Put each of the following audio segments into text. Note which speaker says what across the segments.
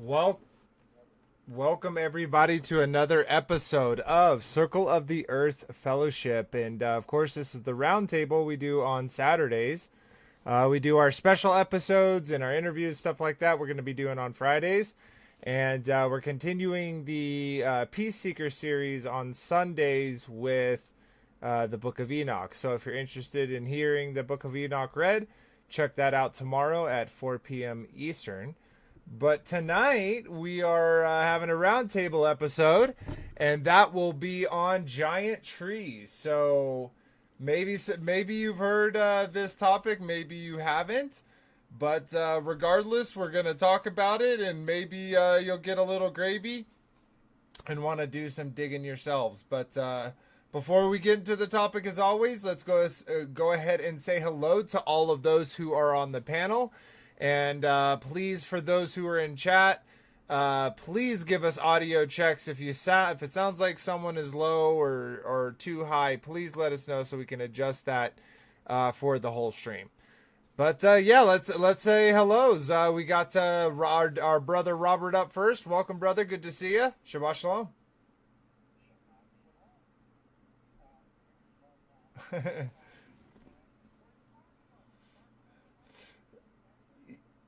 Speaker 1: Well, welcome everybody to another episode of Circle of the Earth Fellowship, and of course, this is the roundtable we do on Saturdays. We do our special episodes and our interviews, stuff like that. We're going to be doing on Fridays, and we're continuing the Peace Seeker series on Sundays with the Book of Enoch. So, if you're interested in hearing the Book of Enoch read, check that out tomorrow at 4 p.m. Eastern. But tonight we are having a roundtable episode, and that will be on giant trees. So maybe you've heard this topic, maybe you haven't. But regardless, we're going to talk about it, and maybe you'll get a little gravy and want to do some digging yourselves. But before we get into the topic, as always, let's go ahead and say hello to all of those who are on the panel. And please, for those who are in chat, please give us audio checks. If it sounds like someone is low or too high, please let us know so we can adjust that for the whole stream. But yeah, let's say hellos. We got our brother Robert up first. Welcome, brother. Good to see you. Shabbat shalom.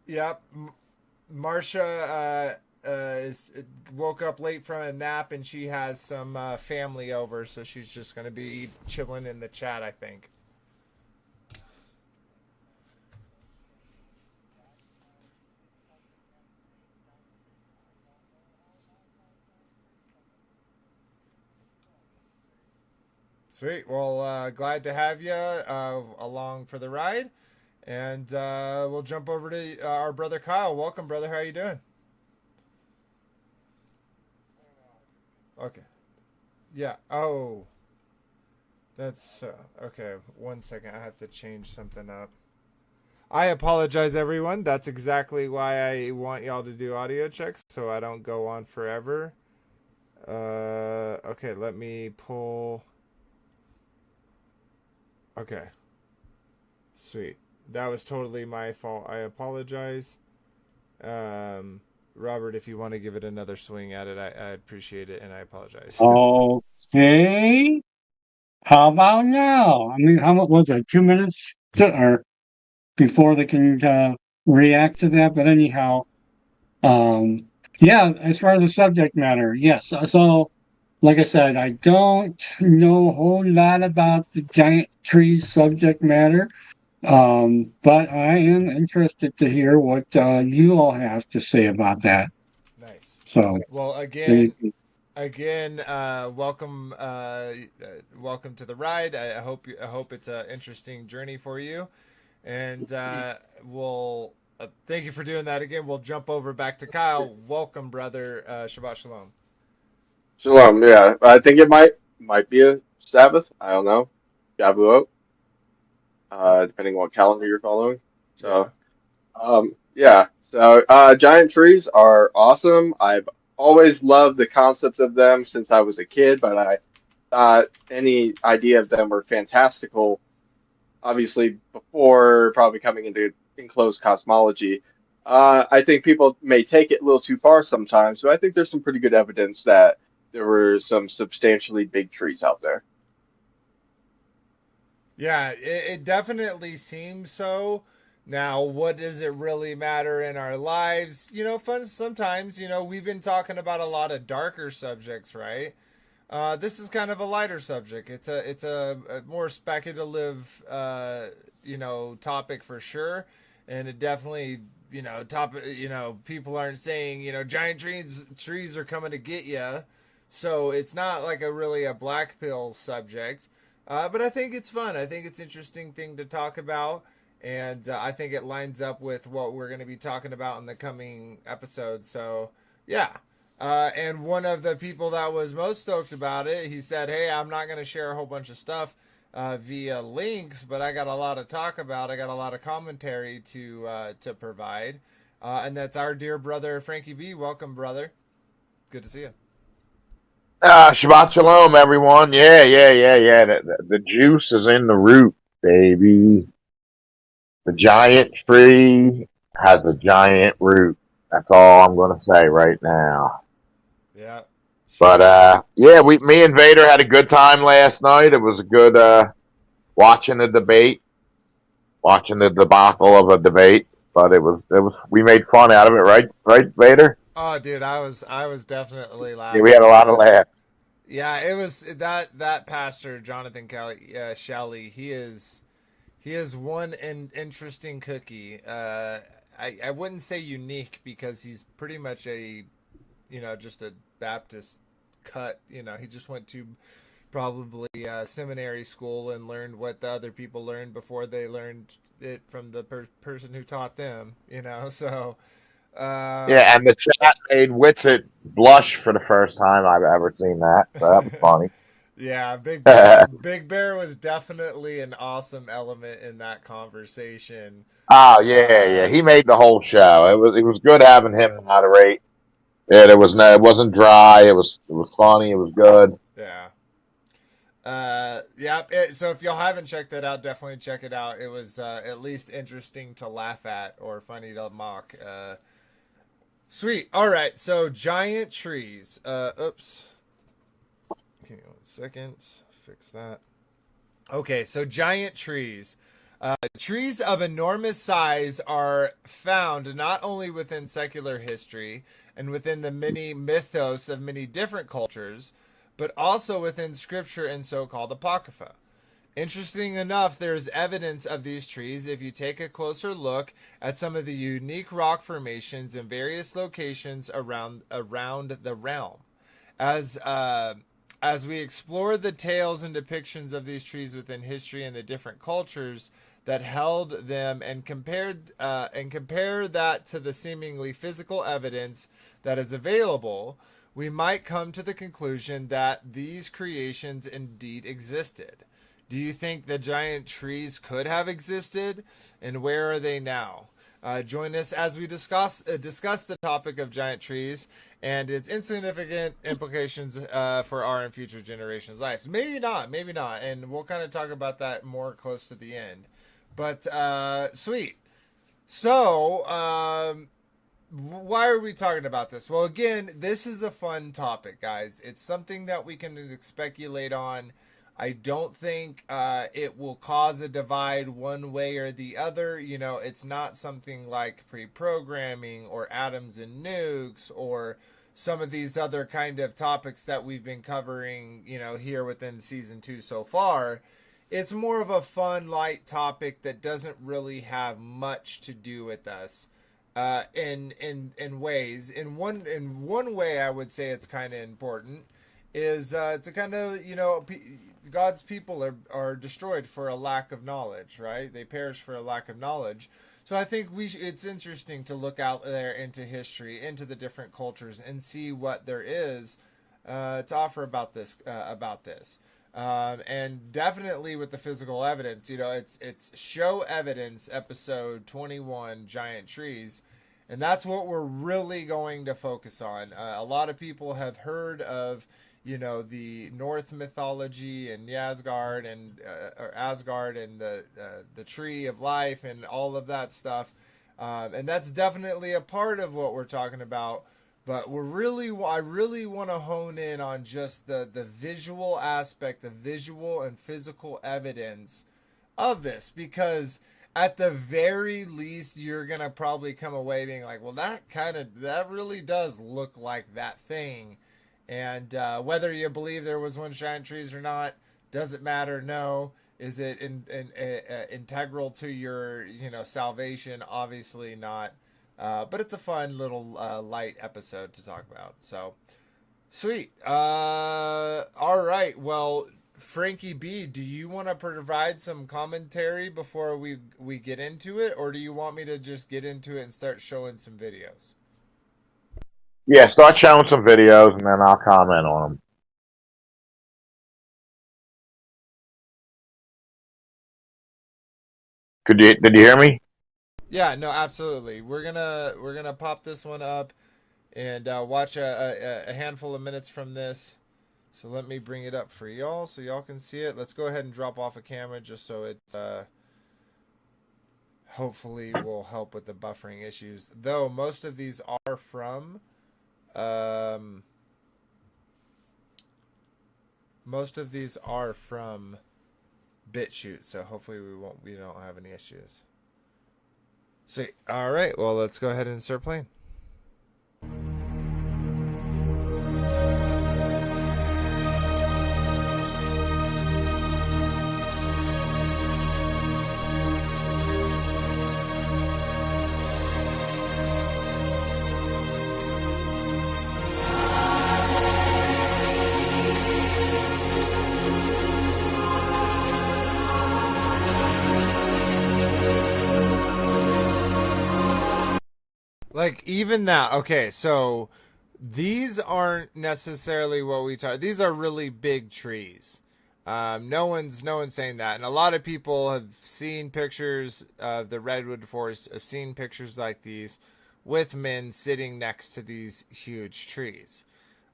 Speaker 1: Yep. Marsha woke up late from a nap, and she has some family over, so she's just going to be chilling in the chat, I think. Sweet. Well, glad to have you along for the ride. And we'll jump over to our brother Kyle. Welcome, brother. How are you doing? Okay. Yeah. Oh, that's okay. 1 second. I have to change something up. I apologize, everyone. That's exactly why I want y'all to do audio checks so I don't go on forever. Okay. Let me pull. Okay. Sweet. That was totally my fault. I apologize. Robert, if you want to give it another swing at it, I appreciate it, and I apologize.
Speaker 2: Okay. How about now? I mean, how much was it? 2 minutes or before they can react to that? But anyhow, um, yeah. As far as the subject matter, yes. So, like I said, I don't know a whole lot about the giant trees subject matter, but I am interested to hear what you all have to say about that.
Speaker 1: Nice.
Speaker 2: So,
Speaker 1: Well,
Speaker 2: there you
Speaker 1: again, welcome to the ride. I hope it's an interesting journey for you, and we'll thank you for doing that again. We'll jump over back to Kyle. Welcome, brother. Shabbat shalom.
Speaker 3: Shalom, yeah. I think it might be a Sabbath. I don't know. Shavuot,
Speaker 1: Uh,
Speaker 3: depending on what calendar you're following.
Speaker 1: yeah.
Speaker 3: So, yeah. So, giant trees are awesome. I've always loved the concept of them since I was a kid, but I thought any idea of them were fantastical. Obviously, before probably coming into enclosed cosmology. I think people may take it a little too far sometimes, but I think there's some pretty good evidence that there were some substantially big trees out there.
Speaker 1: Yeah, it definitely seems so. Now, what does it really matter in our lives? Fun sometimes, we've been talking about a lot of darker subjects, right? This is kind of a lighter subject. It's a more speculative topic for sure. And it definitely, people aren't saying, giant trees are coming to get you. So it's not like a really a black pill subject. But I think it's fun. I think it's an interesting thing to talk about. And I think it lines up with what we're going to be talking about in the coming episodes. So, yeah. And one of the people that was most stoked about it, he said, "Hey, I'm not going to share a whole bunch of stuff via links, but I got a lot to talk about. I got a lot of commentary to provide." And that's our dear brother Frankie B. Welcome, brother. Good to see you.
Speaker 4: Shabbat shalom, everyone. Yeah. The juice is in the root, baby. The giant tree has a giant root. That's all I'm going to say right now.
Speaker 1: Yeah.
Speaker 4: But yeah, me and Vader had a good time last night. It was a good watching the debate, watching the debacle of a debate. But we made fun out of it, right, Vader?
Speaker 1: Oh, dude, I was definitely
Speaker 4: Yeah, we
Speaker 1: laughing.
Speaker 4: had a lot of laughs.
Speaker 1: Yeah, it was that pastor Jonathan Kelly Shelley. He is one interesting cookie. I wouldn't say unique because he's pretty much just a Baptist cut. He just went to probably seminary school and learned what the other people learned before they learned it from the person who taught them. So.
Speaker 4: Yeah, and the chat made Witsit blush for the first time I've ever seen that. So that was funny.
Speaker 1: Yeah, Big Bear. Big Bear was definitely an awesome element in that conversation.
Speaker 4: Oh yeah, yeah.
Speaker 1: Uh,
Speaker 4: He made the whole show. It was good having him moderate. Yeah, it wasn't dry. It was funny. It was good.
Speaker 1: yeah. Yeah. So if y'all haven't checked that out, definitely check it out. It was at least interesting to laugh at or funny to mock. Sweet. All right. So giant trees. Oops. Give me 1 second. Fix that. Okay. So giant trees. Trees of enormous size are found not only within secular history and within the many mythos of many different cultures, but also within scripture and so-called apocrypha. Interesting enough, there is evidence of these trees if you take a closer look at some of the unique rock formations in various locations around the realm. As as we explore the tales and depictions of these trees within history and the different cultures that held them and compare that to the seemingly physical evidence that is available, we might come to the conclusion that these creations indeed existed. Do you think the giant trees could have existed, and where are they now? Join us as we discuss the topic of giant trees and its insignificant implications for our and future generations' lives. Maybe not, and we'll kind of talk about that more close to the end. But sweet. So, why are we talking about this? Well, again, this is a fun topic, guys. It's something that we can speculate on. I don't think it will cause a divide one way or the other. It's not something like pre-programming or atoms and nukes or some of these other kind of topics that we've been covering, here within season 2 so far. It's more of a fun, light topic that doesn't really have much to do with us. In ways, in one way, I would say it's kind of important. Is to kind of God's people are destroyed for a lack of knowledge, right? They perish for a lack of knowledge. So I think it's interesting to look out there into history, into the different cultures, and see what there is to offer about this. And definitely with the physical evidence, it's show evidence episode 21, giant trees, and that's what we're really going to focus on. A lot of people have heard of the North mythology and Asgard and the tree of life and all of that stuff, and that's definitely a part of what we're talking about. But I really want to hone in on just the visual aspect, the visual and physical evidence of this, because at the very least, you're gonna probably come away being like, well, that really does look like that thing. And whether you believe there was one giant trees or not doesn't matter. No, is it integral to your salvation? Obviously not. But it's a fun little light episode to talk about. So sweet. All right. Well, Frankie B, do you want to provide some commentary before we get into it, or do you want me to just get into it and start showing some videos?
Speaker 4: Yeah, start showing some videos and then I'll comment on them. Did you hear me?
Speaker 1: Yeah, no, absolutely. We're gonna pop this one up and watch a handful of minutes from this. So let me bring it up for y'all so y'all can see it. Let's go ahead and drop off a camera just so it hopefully will help with the buffering issues. Though most of these are from BitChute, so hopefully we don't have any issues. So all right, well, let's go ahead and start playing. Like even that, okay, so these aren't necessarily what we talk. These are really big trees. No one's saying that, and a lot of people have seen pictures of the redwood forest. Have seen pictures like these with men sitting next to these huge trees.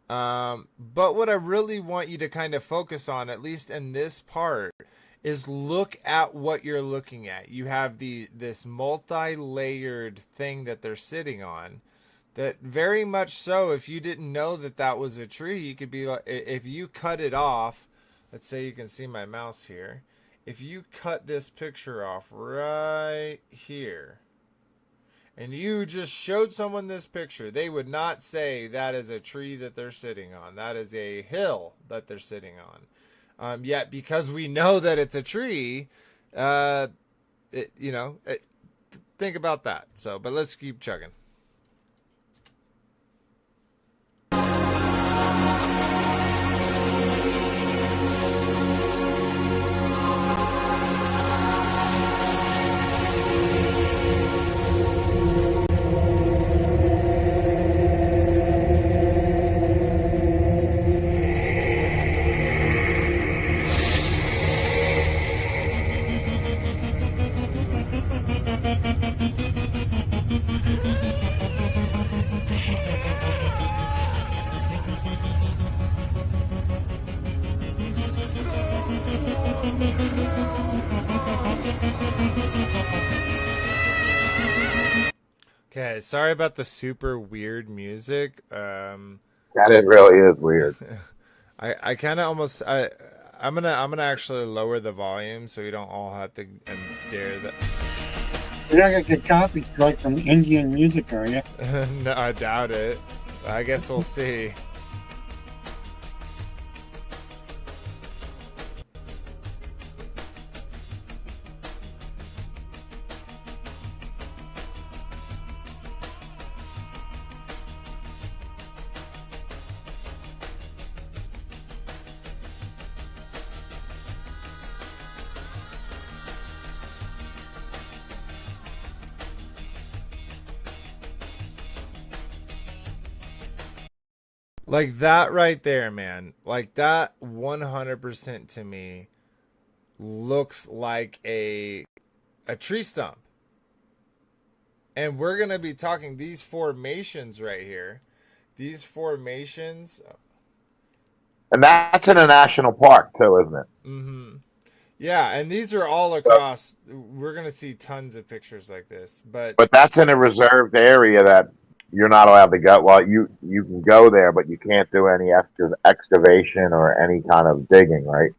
Speaker 1: But what I really want you to kind of focus on, at least in this part, is look at what you're looking at. You have this multi-layered thing that they're sitting on. That very much so, if you didn't know that that was a tree, you could be like, if you cut it off, let's say you can see my mouse here. If you cut this picture off right here, and you just showed someone this picture, they would not say that is a tree that they're sitting on. That is a hill that they're sitting on. Yet, because we know that it's a tree, think about that. So, but let's keep chugging. Okay, sorry about the super weird music.
Speaker 4: That it really is weird.
Speaker 1: I kind of almost I'm gonna actually lower the volume so we don't all have to dare that.
Speaker 2: You're not gonna get copy strike from Indian music, are you?
Speaker 1: No, I doubt it. I guess we'll see. Like that right there, man. Like that 100% to me looks like a tree stump. And we're going to be talking these formations right here. These formations.
Speaker 4: And that's in a national park too, isn't it?
Speaker 1: Mm-hmm. Yeah, and these are all across. We're going to see tons of pictures like this. But
Speaker 4: that's in a reserved area that you're not allowed to go. Well, you can go there, but you can't do any excavation or any kind of digging, right?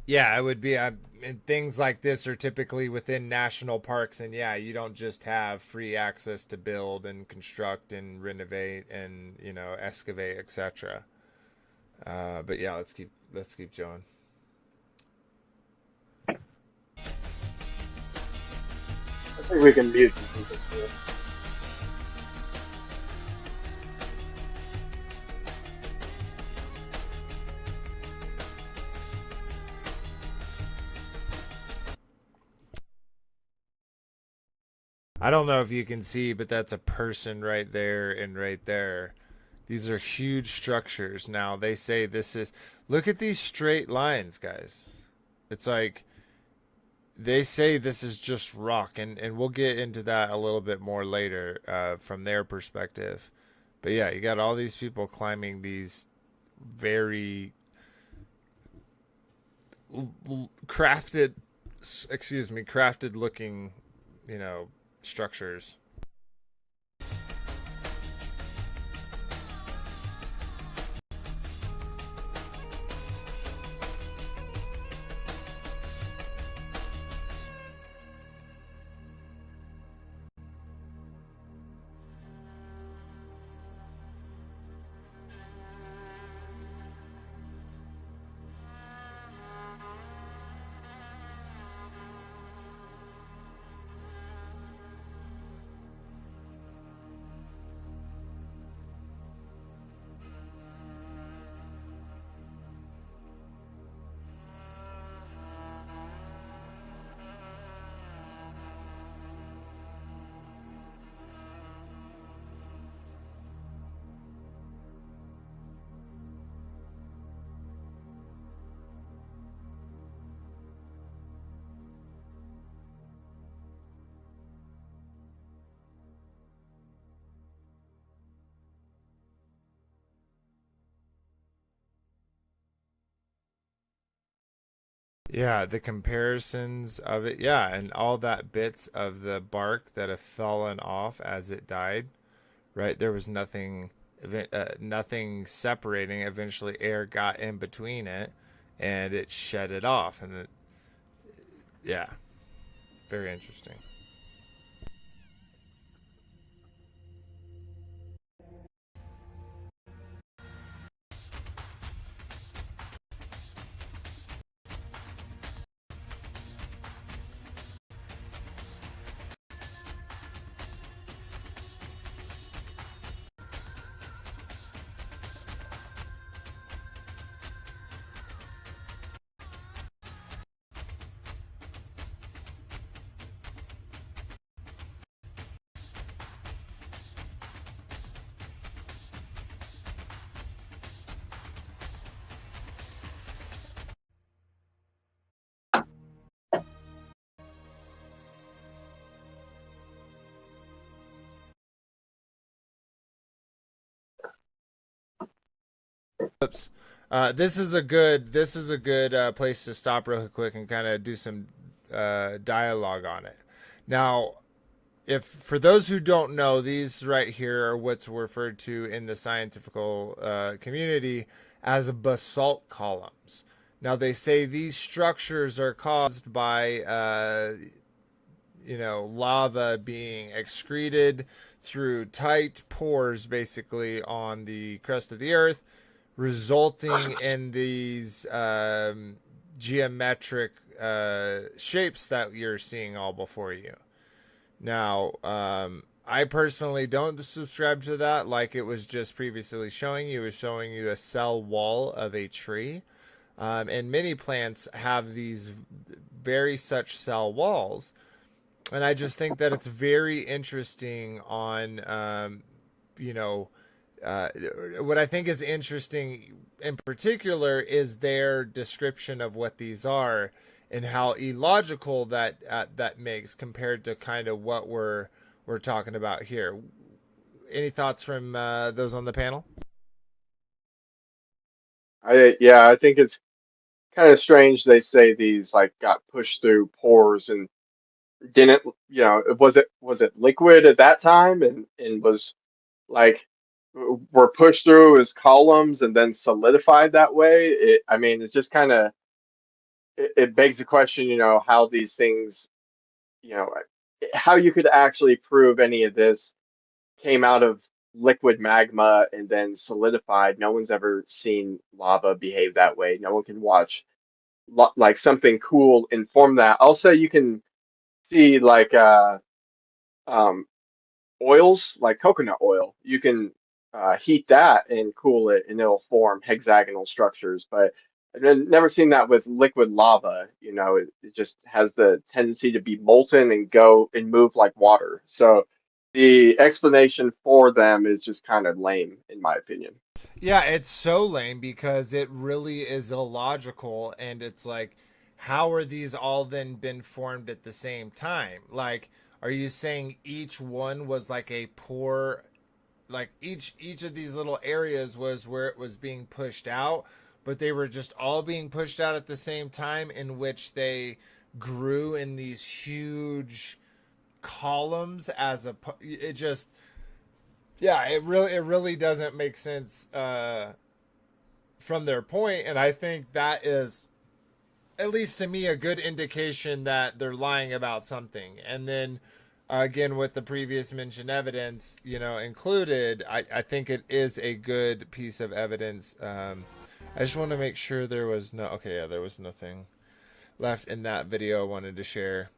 Speaker 1: Yeah, it would be. And things like this are typically within national parks, and yeah, you don't just have free access to build and construct and renovate and excavate, etc. But yeah, let's keep going.
Speaker 3: I think we can mute the music too.
Speaker 1: I don't know if you can see, but that's a person right there and right there. These are huge structures. Now, they say this is... Look at these straight lines, guys. It's like... They say this is just rock, and we'll get into that a little bit more later from their perspective. But yeah, you got all these people climbing these very crafted excuse me, crafted looking, structures. Yeah, the comparisons of it, yeah, and all that bits of the bark that have fallen off as it died, right? There was nothing separating. Eventually, air got in between it, and it shed it off, and yeah, very interesting. Oops. This is a good place to stop real quick and kind of do some dialogue on it. Now, if for those who don't know, these right here are what's referred to in the scientific community as basalt columns. Now, they say these structures are caused by lava being excreted through tight pores, basically on the crust of the earth, resulting in these geometric shapes that you're seeing all before you. Now, I personally don't subscribe to that. Like it was just previously showing you, it was showing you a cell wall of a tree. And many plants have these very such cell walls. And I just think that it's very interesting on, what I think is interesting in particular is their description of what these are and how illogical that makes compared to kind of what we're talking about here. Any thoughts from those on the panel?
Speaker 3: I think it's kind of strange they say these like got pushed through pores and didn't, was it liquid at that time and was like were pushed through as columns and then solidified that way. I mean, it's just kind of it begs the question, how these things, you know, how you could actually prove any of this came out of liquid magma and then solidified. No one's ever seen lava behave that way. No one can watch like something cool inform that. Also, you can see like um, oils, like coconut oil. You can heat that and cool it, and it'll form hexagonal structures. But I've never seen that with liquid lava. It just has the tendency to be molten and go and move like water. So the explanation for them is just kind of lame, in my opinion.
Speaker 1: Yeah, it's so lame because it really is illogical, and it's like, how are these all then been formed at the same time? Like, are you saying each one was like a pore, like each of these little areas was where it was being pushed out, but they were just all being pushed out at the same time, in which they grew in these huge columns it just, yeah, it really doesn't make sense from their point. And I think that is, at least to me, a good indication that they're lying about something. And then again, with the previous mentioned evidence, included, I think it is a good piece of evidence. I just want to make sure there was there was nothing left in that video I wanted to share.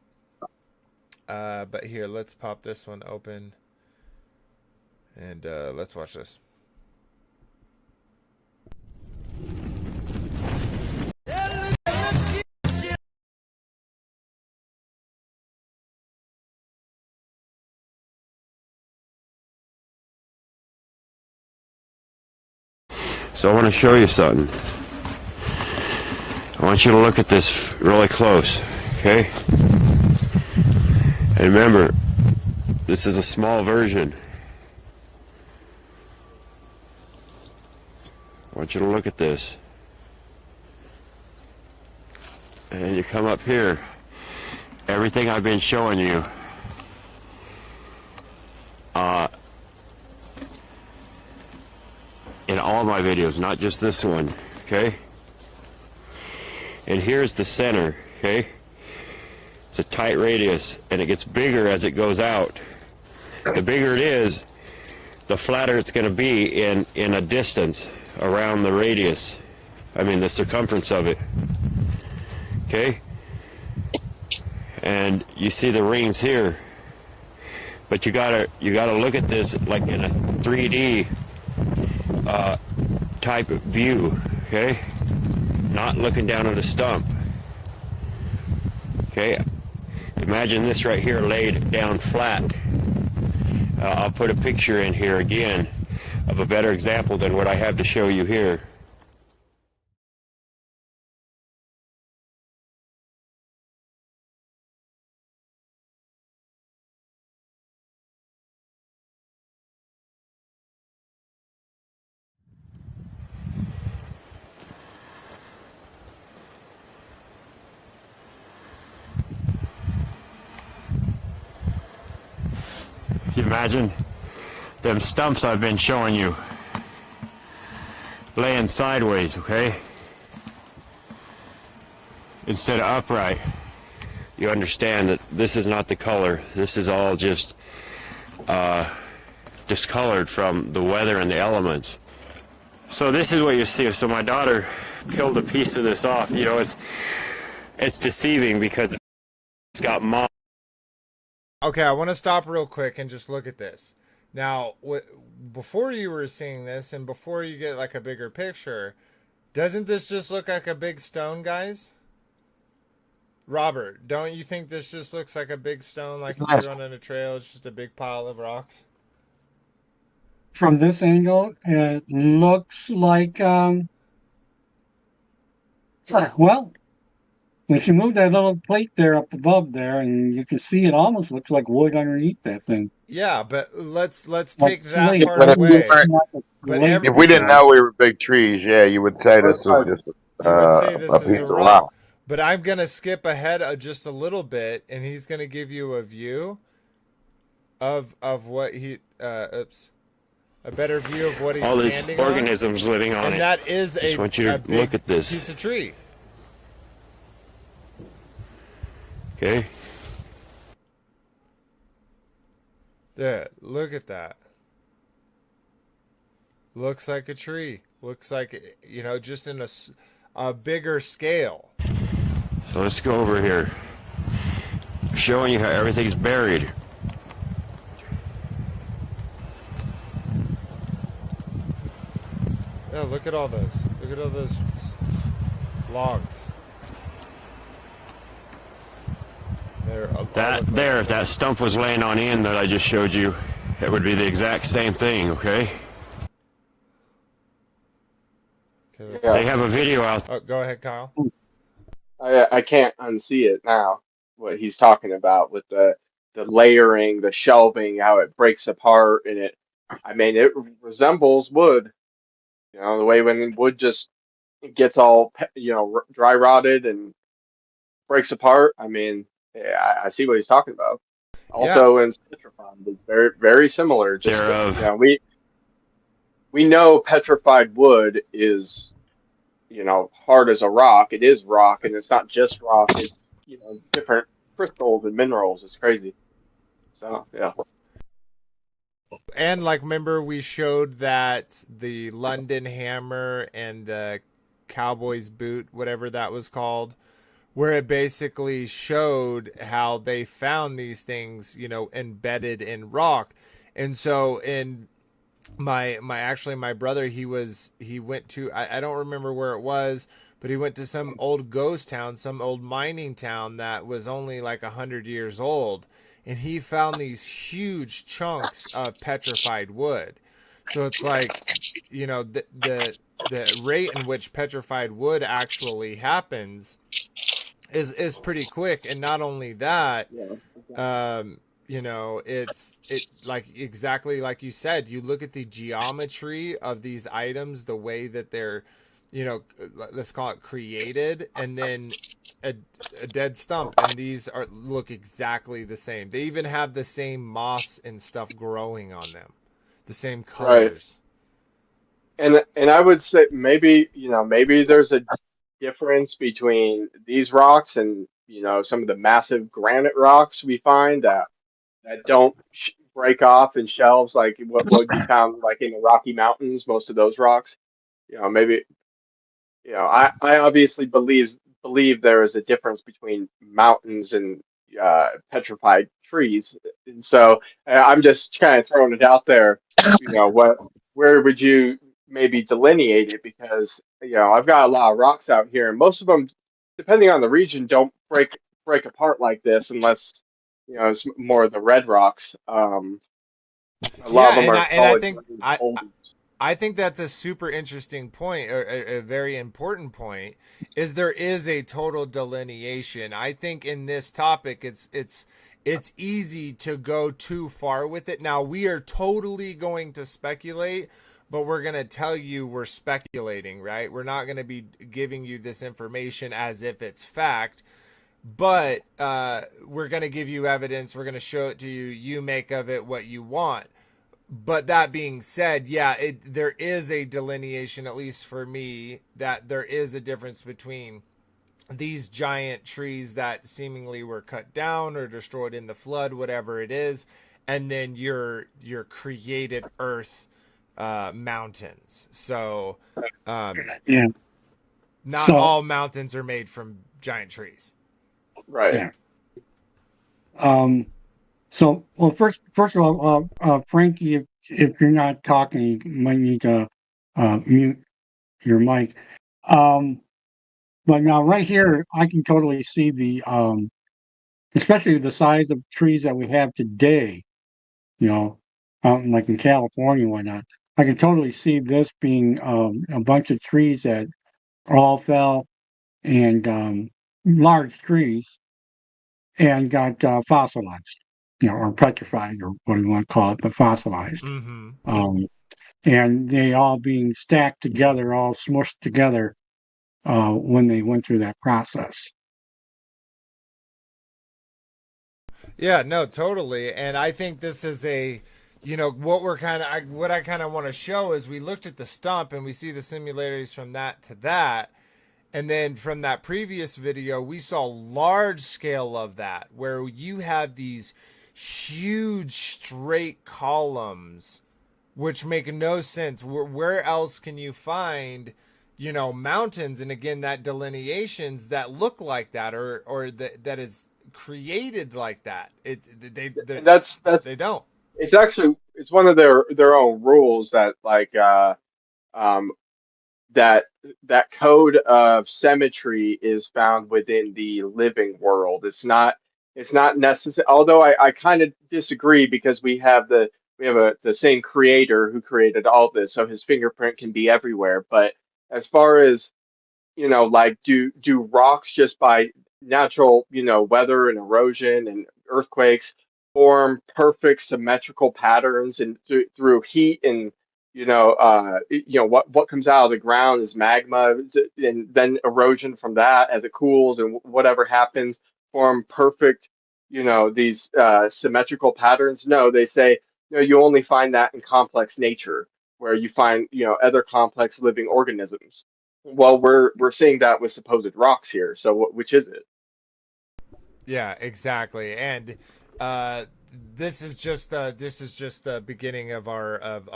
Speaker 1: But here, let's pop this one open and let's watch this.
Speaker 5: So I want to show you something. I want you to look at this really close, okay? And remember, this is a small version. I want you to look at this. And you come up here. Everything I've been showing you, in all my videos, not just this one, okay? And here's the center, okay? It's a tight radius, and it gets bigger as it goes out. The bigger it is, the flatter it's going to be in a distance around the radius. I mean, the circumference of it. Okay? And you see the rings here. But you gotta look at this like in a 3D type of view, okay? Not looking down at a stump. Okay? Imagine this right here laid down flat. I'll put a picture in here again of a better example than what I have to show you here. Can you imagine them stumps I've been showing you laying sideways, okay? Instead of upright. You understand that this is not the color. This is all just discolored from the weather and the elements. So this is what you see. So my daughter peeled a piece of this off. You know, it's deceiving because it's got moss.
Speaker 1: Okay, I want to stop real quick and just look at this. Now, before you were seeing this and before you get like a bigger picture, doesn't this just look like a big stone, guys? Robert, don't you think this just looks like a big stone, like if you're running a trail, it's just a big pile of rocks?
Speaker 2: From this angle, it looks like, well, if you move that little plate there up above there, and you can see it almost looks like wood underneath that thing.
Speaker 1: Yeah, but let's
Speaker 2: Like
Speaker 1: take that
Speaker 2: slate.
Speaker 1: part
Speaker 4: But if we
Speaker 1: away.
Speaker 4: weren't-
Speaker 2: Not the
Speaker 1: But
Speaker 2: slate
Speaker 1: every,
Speaker 4: If we didn't know we were big trees, yeah, you would say this was just
Speaker 1: you would say this
Speaker 4: a
Speaker 1: is
Speaker 4: piece
Speaker 1: a
Speaker 4: of
Speaker 1: rock.
Speaker 4: rock.
Speaker 1: But I'm gonna skip ahead just a little bit, and he's gonna give you a view of what he a better view of what he's
Speaker 5: All these
Speaker 1: standing on.
Speaker 5: organisms living on
Speaker 1: And
Speaker 5: it.
Speaker 1: that is
Speaker 5: Just want you
Speaker 1: a
Speaker 5: to
Speaker 1: big
Speaker 5: look at this.
Speaker 1: piece of tree.
Speaker 5: Okay?
Speaker 1: Yeah, look at that. Looks like a tree. Looks like, just in a bigger scale.
Speaker 5: So let's go over here. Showing you how everything's buried.
Speaker 1: Yeah, look at all those. Look at all those logs.
Speaker 5: If that stump was laying on end that I just showed you, it would be the exact same thing, okay?
Speaker 1: Okay,
Speaker 3: Yeah.
Speaker 5: They have a video out.
Speaker 1: oh, go ahead, Kyle.
Speaker 3: I can't unsee it now, what he's talking about with the layering, the shelving, how it breaks apart, and it resembles wood. The way when wood just gets all, dry rotted and breaks apart, I mean, yeah, I see what he's talking about.
Speaker 1: Yeah,
Speaker 3: Also, in petrified, it's very very similar. Just
Speaker 5: thereof.
Speaker 3: we know petrified wood is hard as a rock. It is rock, and it's not just rock. It's different crystals and minerals. It's crazy. So yeah.
Speaker 1: and like remember we showed that the London hammer and the cowboy's boot, whatever that was called, where it basically showed how they found these things, embedded in rock. And so in my brother, he went to, I don't remember where it was, but he went to some old ghost town, some old mining town that was only like 100 years old, and he found these huge chunks of petrified wood. So it's like, the rate in which petrified wood actually happens is pretty quick. And not only that,
Speaker 3: Yeah.
Speaker 1: it's like exactly like you said, you look at the geometry of these items, the way that they're, let's call it created, and then a, a dead stump, and these look exactly the same. They even have the same moss and stuff growing on them, the same
Speaker 3: Right.
Speaker 1: colors.
Speaker 3: And I would say maybe there's a difference between these rocks and some of the massive granite rocks we find that don't break off in shelves like what would be found like in the Rocky Mountains. Most of those rocks, maybe I obviously believe there is a difference between mountains and petrified trees, and so I'm just kind of throwing it out there. Where would you maybe delineate it? Because I've got a lot of rocks out here, and most of them, depending on the region, don't break apart like this unless it's more of the red rocks. A lot
Speaker 1: Yeah,
Speaker 3: of them are
Speaker 1: and I
Speaker 3: solid
Speaker 1: think
Speaker 3: grain boulders.
Speaker 1: I think that's a super interesting point, or a very important point, is there is a total delineation. I think in this topic, it's easy to go too far with it. Now we are totally going to speculate, but we're going to tell you we're speculating, right? We're not going to be giving you this information as if it's fact, but we're going to give you evidence. We're going to show it to you. You make of it what you want. But that being said, yeah, there is a delineation, at least for me, that there is a difference between these giant trees that seemingly were cut down or destroyed in the flood, whatever it is, and then your created earth mountains. So
Speaker 2: Yeah.
Speaker 1: not
Speaker 2: So,
Speaker 1: all mountains are made from giant trees.
Speaker 3: Right.
Speaker 2: yeah. So, well, first of all, Frankie, if you're not talking, you might need to mute your mic. But now, right here, I can totally see especially the size of trees that we have today. You know, out in, like in California and whatnot. I can totally see this being a bunch of trees that all fell and large trees and got fossilized, or petrified, or what do you want to call it, but fossilized.
Speaker 1: Mm-hmm.
Speaker 2: Um, and they all being stacked together, all smushed together when they went through that process.
Speaker 1: Yeah, no, totally. And I think this is what I kind of want to show is we looked at the stump and we see the similarities from that to that. And then from that previous video, we saw large scale of that where you have these huge straight columns, which make no sense. Where else can you find, mountains? And again, that delineations that look like that, or that is created like that.
Speaker 3: And that's
Speaker 1: They don't.
Speaker 3: it's one of their own rules that like um that that code of symmetry is found within the living world. It's not necessary. Although I kind of disagree because we have the same creator who created all this, so his fingerprint can be everywhere. But as far as like do rocks just by natural weather and erosion and earthquakes form perfect symmetrical patterns and through heat and what comes out of the ground is magma, and then erosion from that as it cools, and whatever happens form perfect, these symmetrical patterns. No, they say, you only find that in complex nature, where you find, other complex living organisms. Well, we're seeing that with supposed rocks here. So which is it?
Speaker 1: Yeah, exactly. And uh, this is just the beginning of our of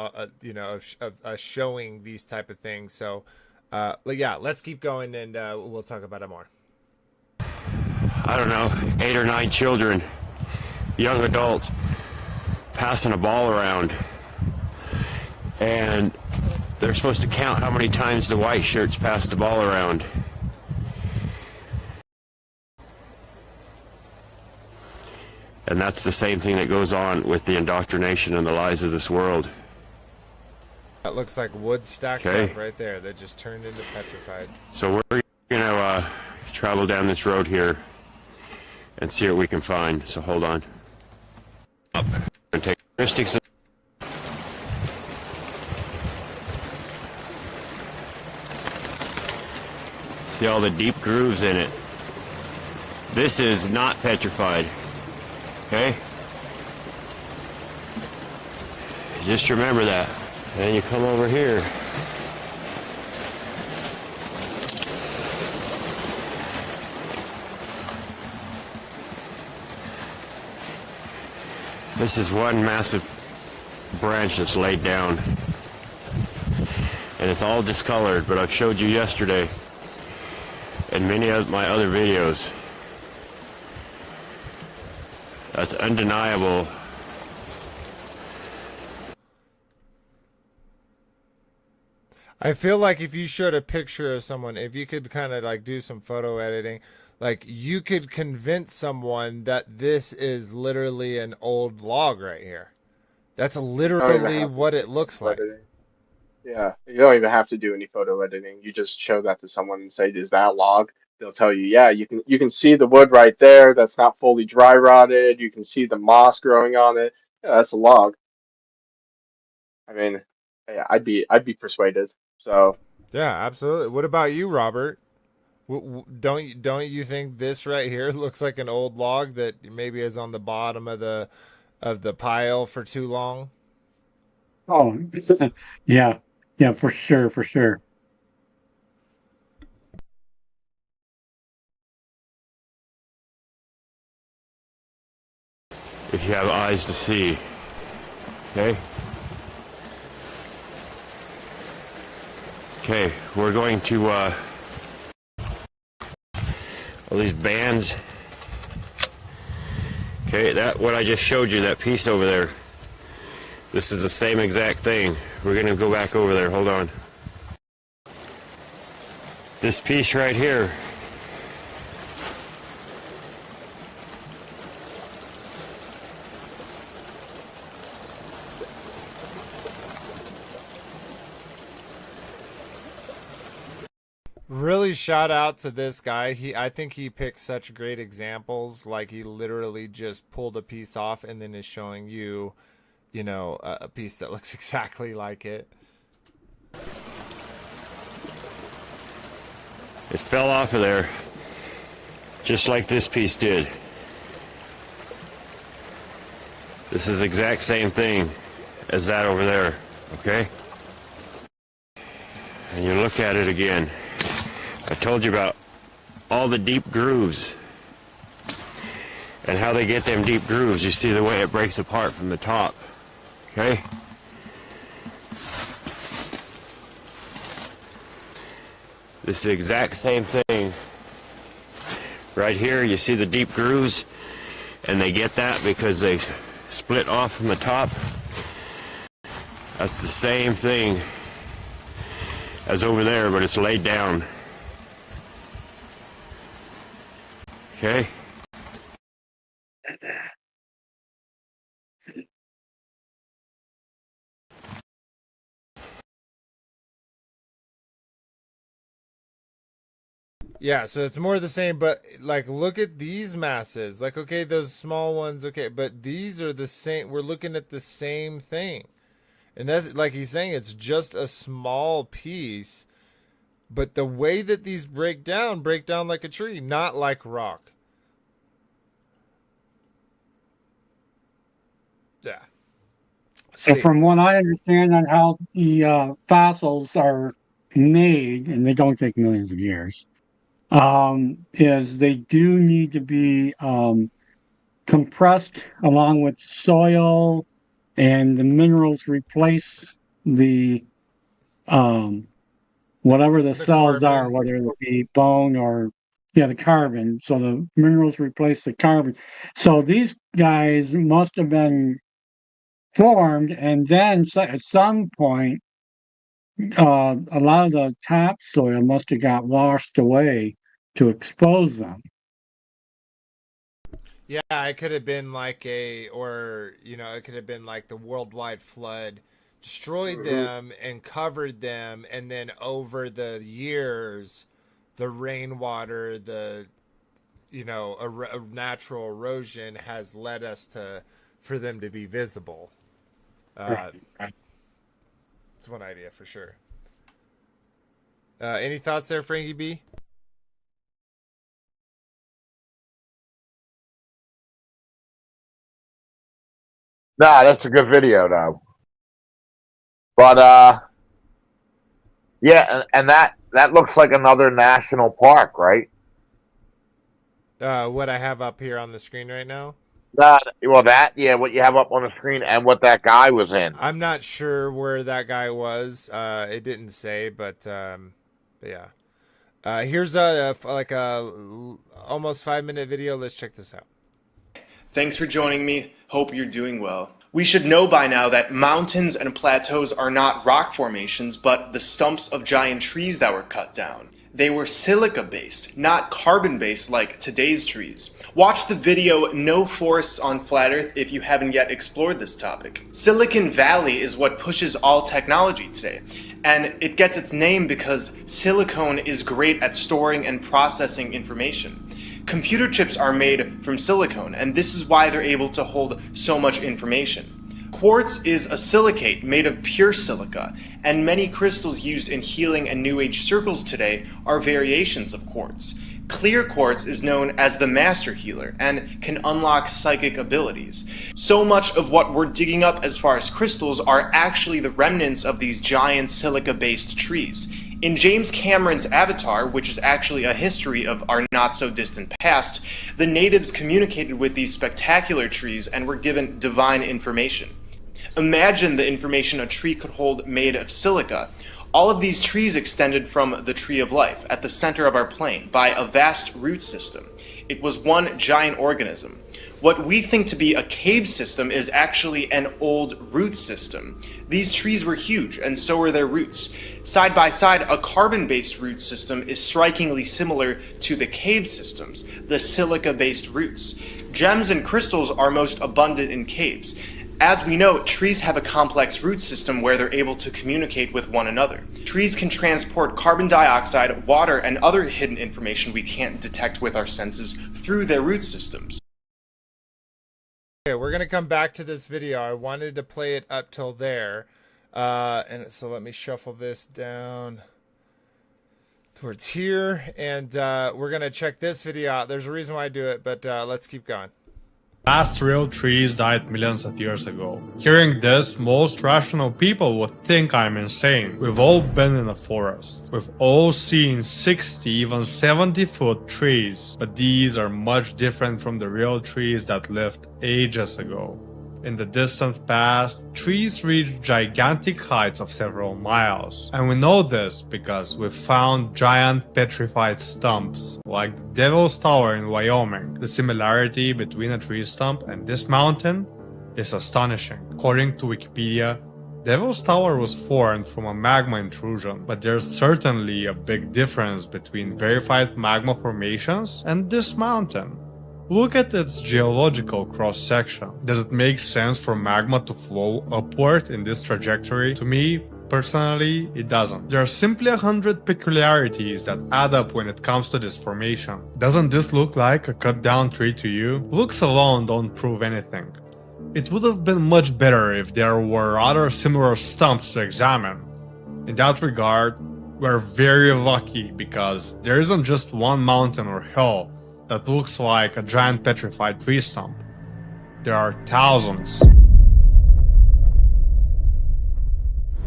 Speaker 1: showing these type of things. So, yeah, let's keep going, and we'll talk about it more.
Speaker 5: I don't know, 8 or 9 children, young adults, passing a ball around, and they're supposed to count how many times the white shirts pass the ball around. And that's the same thing that goes on with the indoctrination and the lies of this world.
Speaker 1: That looks like wood stacked
Speaker 5: Okay.
Speaker 1: up right there that just turned into petrified.
Speaker 5: So we're going to travel down this road here and see what we can find. So hold on. Up and take characteristics. See all the deep grooves in it. This is not petrified. Okay? Just remember that. And you come over here. This is one massive branch that's laid down. And it's all discolored, but I've showed you yesterday in many of my other videos. That's undeniable.
Speaker 1: I feel like if you showed a picture of someone, if you could kind of like do some photo editing, like you could convince someone that this is literally an old log right here. That's literally what it looks like.
Speaker 3: Editing. Yeah, you don't even have to do any photo editing. You just show that to someone and say, "Is that a log?" They'll tell you, "Yeah, you can see the wood right there. That's not fully dry rotted. You can see the moss growing on it. Yeah, that's a log." I mean, yeah, I'd be persuaded. So,
Speaker 1: Yeah, absolutely. What about you, Robert? Don't you think this right here looks like an old log that maybe is on the bottom of the pile for too long?
Speaker 2: Oh, yeah, yeah, for sure, for sure.
Speaker 5: If you have eyes to see. Okay? Okay, we're going to all these bands. Okay, that what I just showed you, that piece over there. This is the same exact thing. We're gonna go back over there. Hold on. This piece right here.
Speaker 1: Really shout out to this guy. I think he picked such great examples. Like he literally just pulled a piece off and then is showing you, a piece that looks exactly like it.
Speaker 5: It fell off of there, just like this piece did. This is the exact same thing as that over there, okay? And you look at it again. I told you about all the deep grooves and how they get them deep grooves. You see the way it breaks apart from the top, okay? This is the exact same thing. Right here, you see the deep grooves, and they get that because they split off from the top. That's the same thing as over there, but it's laid down. Okay?
Speaker 1: Yeah, so it's more the same, but like look at these masses. Like, okay, those small ones, okay, but these are the same. We're looking at the same thing. And that's like he's saying, it's just a small piece, but the way that these break down like a tree, not like rock. Yeah.
Speaker 2: So from what I understand on how the fossils are made, and they don't take millions of years, is they do need to be compressed along with soil, and the minerals replace the whatever the cells
Speaker 1: carbon.
Speaker 2: are, whether it be bone or the carbon. So the minerals replace the carbon. So these guys must have been formed, and then at some point, a lot of the topsoil must have got washed away to expose them.
Speaker 1: Yeah, it could have been like it could have been like the worldwide flood destroyed them and covered them, and then over the years, the rainwater, the a natural erosion has led us for them to be visible.
Speaker 2: Right.
Speaker 1: It's one idea for sure. Any thoughts there, Frankie B?
Speaker 4: Nah, that's a good video though. But yeah, and that looks like another national park, right?
Speaker 1: What I have up here on the screen right now?
Speaker 4: What you have up on the screen and what that guy was in.
Speaker 1: I'm not sure where that guy was. It didn't say, but yeah. Here's a almost 5-minute video. Let's check this out.
Speaker 6: Thanks for joining me. Hope you're doing well. We should know by now that mountains and plateaus are not rock formations, but the stumps of giant trees that were cut down. They were silica-based, not carbon-based like today's trees. Watch the video No Forests on Flat Earth if you haven't yet explored this topic. Silicon Valley is what pushes all technology today, and it gets its name because silicone is great at storing and processing information. Computer chips are made from silicone, and this is why they're able to hold so much information. Quartz is a silicate made of pure silica, and many crystals used in healing and New Age circles today are variations of quartz. Clear quartz is known as the master healer and can unlock psychic abilities. So much of what we're digging up as far as crystals are actually the remnants of these giant silica-based trees. In James Cameron's Avatar, which is actually a history of our not-so-distant past, the natives communicated with these spectacular trees and were given divine information. Imagine the information a tree could hold made of silica. All of these trees extended from the Tree of Life at the center of our plane by a vast root system. It was one giant organism. What we think to be a cave system is actually an old root system. These trees were huge, and so were their roots. Side by side, a carbon-based root system is strikingly similar to the cave systems, the silica-based roots. Gems and crystals are most abundant in caves. As we know, trees have a complex root system where they're able to communicate with one another. Trees can transport carbon dioxide, water, and other hidden information we can't detect with our senses through their root systems.
Speaker 1: Okay, we're going to come back to this video. I wanted to play it up till there. And so let me shuffle this down towards here. And we're going to check this video out. There's a reason why I do it, but let's keep going.
Speaker 7: Last real trees died millions of years ago. Hearing this, most rational people would think I'm insane. We've all been in a forest. We've all seen 60, even 70-foot trees. But these are much different from the real trees that lived ages ago. In the distant past, trees reached gigantic heights of several miles. And we know this because we've found giant petrified stumps, like the Devil's Tower in Wyoming. The similarity between a tree stump and this mountain is astonishing. According to Wikipedia, Devil's Tower was formed from a magma intrusion, but there's certainly a big difference between verified magma formations and this mountain. Look at its geological cross-section. Does it make sense for magma to flow upward in this trajectory? To me, personally, it doesn't. There are simply 100 peculiarities that add up when it comes to this formation. Doesn't this look like a cut-down tree to you? Looks alone don't prove anything. It would have been much better if there were other similar stumps to examine. In that regard, we're very lucky because there isn't just one mountain or hill that looks like a giant petrified tree stump. There are thousands.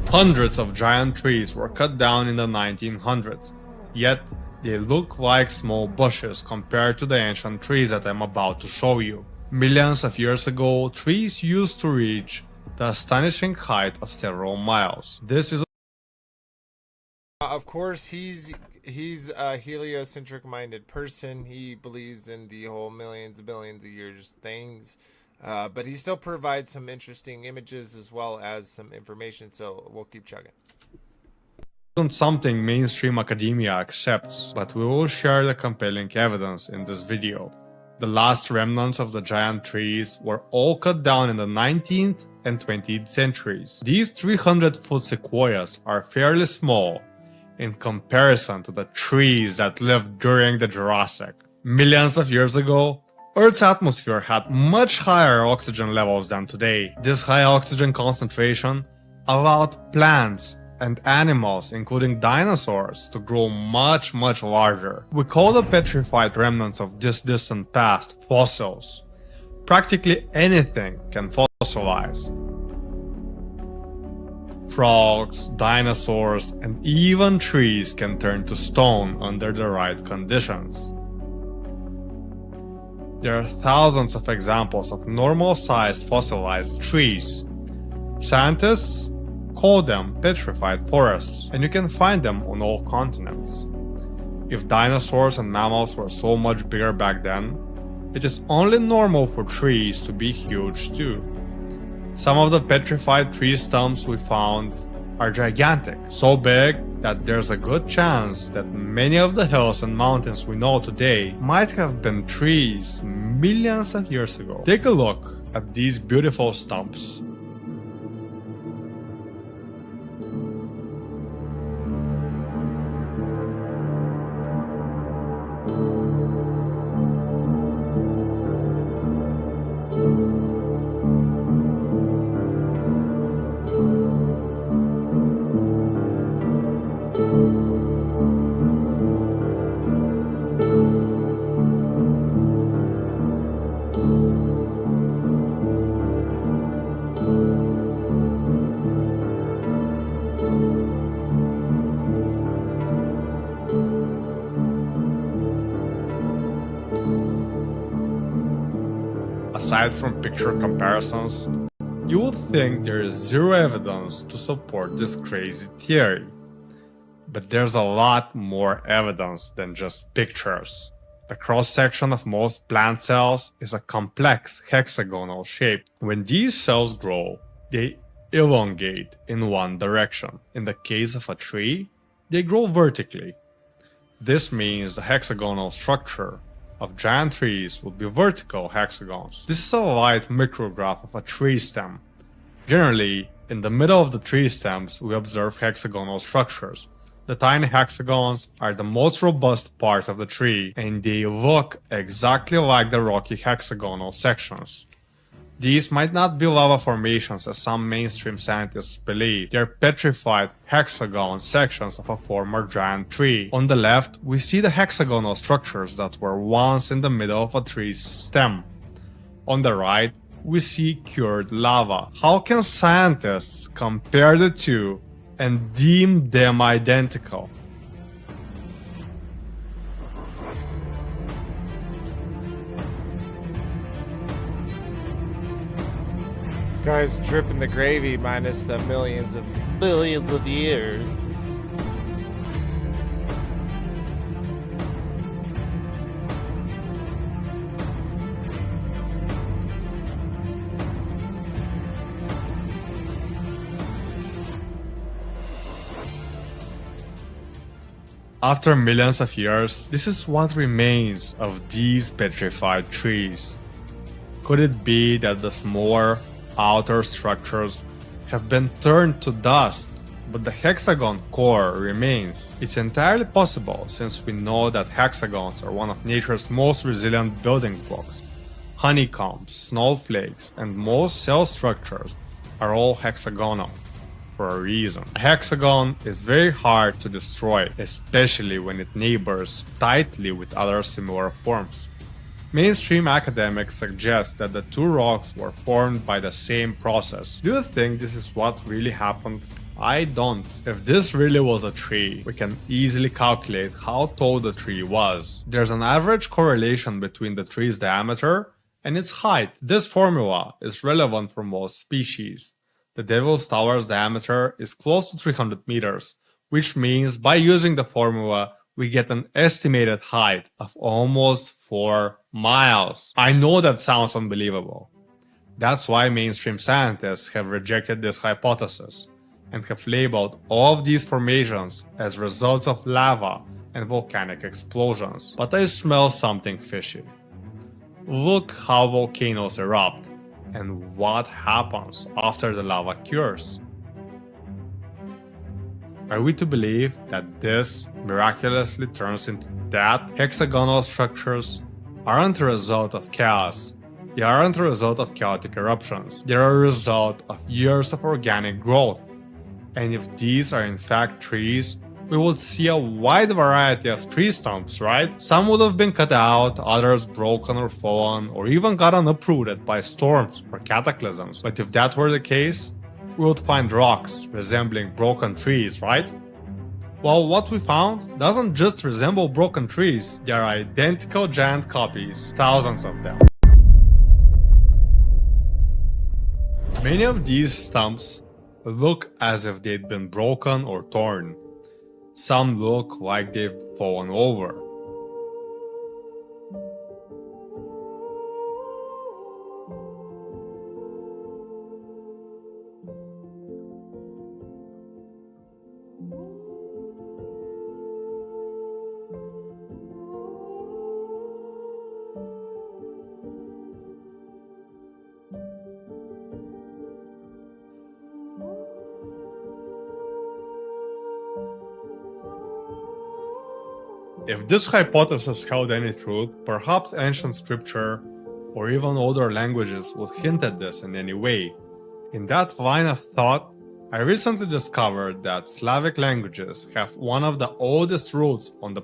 Speaker 7: Hundreds of giant trees were cut down in the 1900s, yet they look like small bushes compared to the ancient trees that I'm about to show you. Millions of years ago, trees used to reach the astonishing height of several miles. This is
Speaker 1: Of course, he's a heliocentric minded person. He believes in the whole millions of billions of years things. But he still provides some interesting images as well as some information, so we'll keep chugging.
Speaker 7: Isn't something mainstream academia accepts, but we will share the compelling evidence in this video. The last remnants of the giant trees were all cut down in the 19th and 20th centuries. These 300-foot sequoias are fairly small in comparison to the trees that lived during the Jurassic. Millions of years ago, Earth's atmosphere had much higher oxygen levels than today. This high oxygen concentration allowed plants and animals, including dinosaurs, to grow much larger. We call the petrified remnants of this distant past fossils. Practically anything can fossilize. Frogs, dinosaurs, and even trees can turn to stone under the right conditions. There are thousands of examples of normal-sized fossilized trees. Scientists call them petrified forests, and you can find them on all continents. If dinosaurs and mammals were so much bigger back then, it is only normal for trees to be huge too. Some of the petrified tree stumps we found are gigantic, so big that there's a good chance that many of the hills and mountains we know today might have been trees millions of years ago. Take a look at these beautiful stumps. Aside from picture comparisons, you would think there is zero evidence to support this crazy theory. But there's a lot more evidence than just pictures. The cross-section of most plant cells is a complex hexagonal shape. When these cells grow, they elongate in one direction. In the case of a tree, they grow vertically. This means the hexagonal structure of giant trees would be vertical hexagons. This is a light micrograph of a tree stem. Generally, in the middle of the tree stems, we observe hexagonal structures. The tiny hexagons are the most robust part of the tree, and they look exactly like the rocky hexagonal sections. These might not be lava formations as some mainstream scientists believe. They are petrified hexagon sections of a former giant tree. On the left, we see the hexagonal structures that were once in the middle of a tree's stem. On the right, we see cured lava. How can scientists compare the two and deem them identical?
Speaker 1: This guy's dripping the gravy minus the millions of billions of years.
Speaker 7: After millions of years, this is what remains of these petrified trees. Could it be that the smaller outer structures have been turned to dust, but the hexagon core remains? It's entirely possible since we know that hexagons are one of nature's most resilient building blocks. Honeycombs, snowflakes, and most cell structures are all hexagonal for a reason. A hexagon is very hard to destroy, especially when it neighbors tightly with other similar forms. Mainstream academics suggest that the two rocks were formed by the same process. Do you think this is what really happened? I don't. If this really was a tree, we can easily calculate how tall the tree was. There's an average correlation between the tree's diameter and its height. This formula is relevant for most species. The Devil's Tower's diameter is close to 300 meters, which means by using the formula, we get an estimated height of almost 4 miles. I know that sounds unbelievable. That's why mainstream scientists have rejected this hypothesis and have labeled all of these formations as results of lava and volcanic explosions. But I smell something fishy. Look how volcanoes erupt and what happens after the lava cures. Are we to believe that this miraculously turns into that? Hexagonal structures aren't a result of chaos. They aren't a result of chaotic eruptions. They're a result of years of organic growth. And if these are in fact trees, we would see a wide variety of tree stumps, right? Some would have been cut out, others broken or fallen, or even gotten uprooted by storms or cataclysms. But if that were the case, we would find rocks resembling broken trees, right? Well, what we found doesn't just resemble broken trees, they are identical giant copies, thousands of them. Many of these stumps look as if they'd been broken or torn. Some look like they've fallen over. If this hypothesis held any truth, perhaps ancient scripture or even older languages would hint at this in any way. In that line of thought, I recently discovered that Slavic languages have one of the oldest roots on the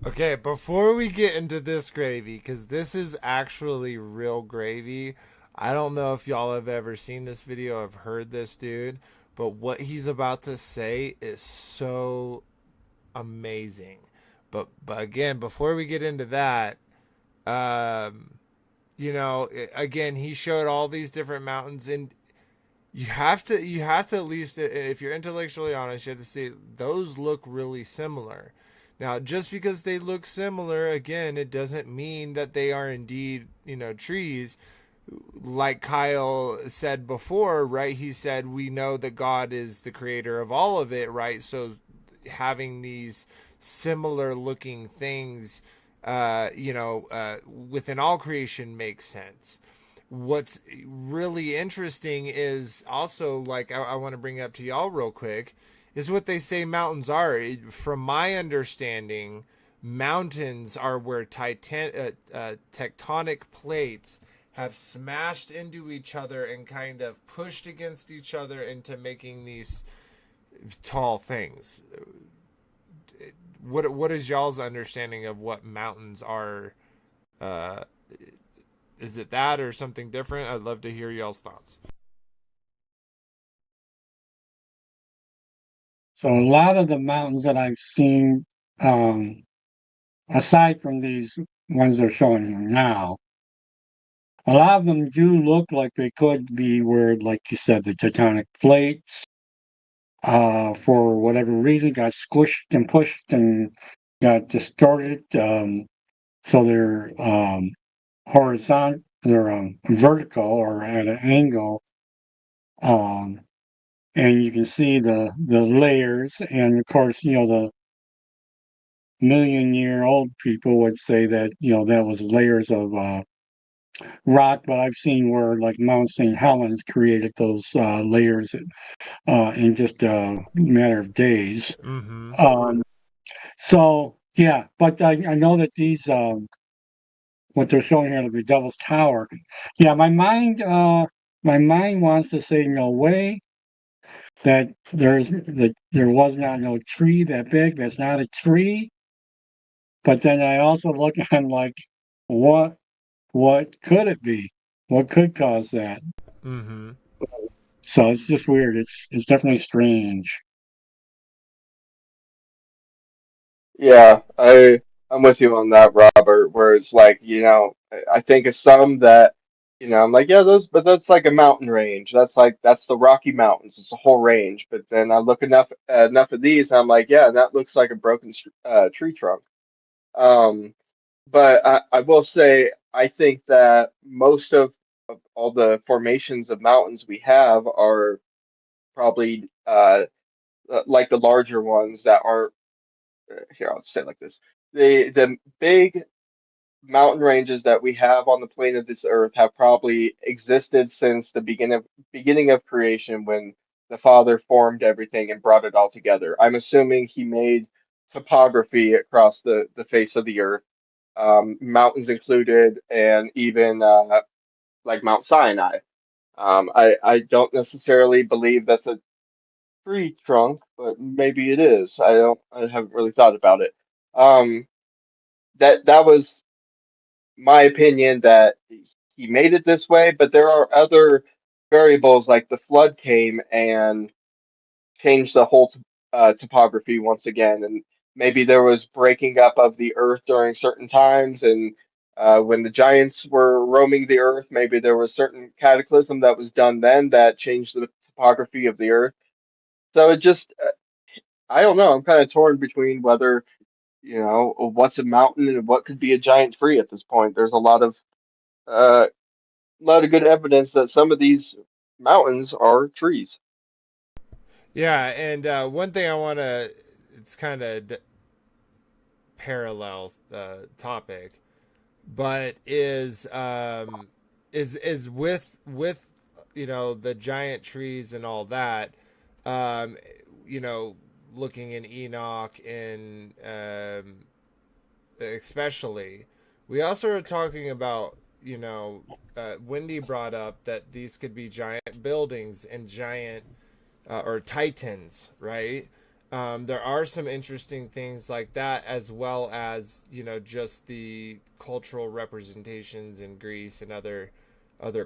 Speaker 1: Okay, before we get into this gravy, because this is actually real gravy, I don't know if y'all have ever seen this video, have heard this dude, but what he's about to say is so amazing. But again, before we get into that, again, he showed all these different mountains, and you have to at least, if you're intellectually honest, you have to see those look really similar. Now, just because they look similar, again, it doesn't mean that they are indeed, trees. Like Kyle said before, right? He said, we know that God is the creator of all of it, right? So having these similar looking things, within all creation makes sense. What's really interesting is also, like, I want to bring up to y'all real quick, is what they say mountains are. From my understanding, mountains are where tectonic plates have smashed into each other and kind of pushed against each other into making these tall things. What is y'all's understanding of what mountains are? Is it that or something different? I'd love to hear y'all's thoughts.
Speaker 2: So a lot of the mountains that I've seen, aside from these ones they're showing here now, a lot of them do look like they could be where, like you said, the tectonic plates, for whatever reason, got squished and pushed and got distorted. So they're horizontal, they're vertical or at an angle. And you can see the layers, and of course, the million-year-old people would say that that was layers of rock, but I've seen where like Mount St. Helens created those layers in just a matter of days.
Speaker 1: Mm-hmm.
Speaker 2: So yeah, but I know that these what they're showing here, the Devil's Tower. Yeah, my mind wants to say no way that there was not no tree that big. That's not a tree. But then I also look at like, what what could it be? What could cause that?
Speaker 1: Mm-hmm.
Speaker 2: So it's just weird. It's definitely strange.
Speaker 3: Yeah, I'm with you on that, Robert. Where it's like, I think of some that, I'm like, yeah, but that's like a mountain range. That's the Rocky Mountains. It's a whole range. But then I look enough of these, and I'm like, yeah, that looks like a broken tree trunk. Um, but I will say, I think that most of all the formations of mountains we have are probably like the larger ones that are here. I'll say it like this: the big mountain ranges that we have on the plane of this earth have probably existed since the beginning of creation, when the Father formed everything and brought it all together. I'm assuming he made topography across the face of the earth, mountains included, and even like Mount Sinai. I don't necessarily believe that's a tree trunk, but maybe it is. I haven't really thought about it. Um, that was my opinion, that he made it this way, but there are other variables, like the flood came and changed the whole topography once again, and maybe there was breaking up of the earth during certain times, and when the giants were roaming the earth, maybe there was certain cataclysm that was done then that changed the topography of the earth. So it just, I don't know. I'm kind of torn between whether, what's a mountain and what could be a giant tree at this point. There's uh, a lot of good evidence that some of these mountains are trees.
Speaker 1: Yeah, and one thing I want to, it's kind of parallel topic, but is with the giant trees and all that, um, you know, looking in Enoch and especially, we also are talking about Wendy brought up that these could be giant buildings and giant or titans, right? There are some interesting things like that, as well as just the cultural representations in Greece and other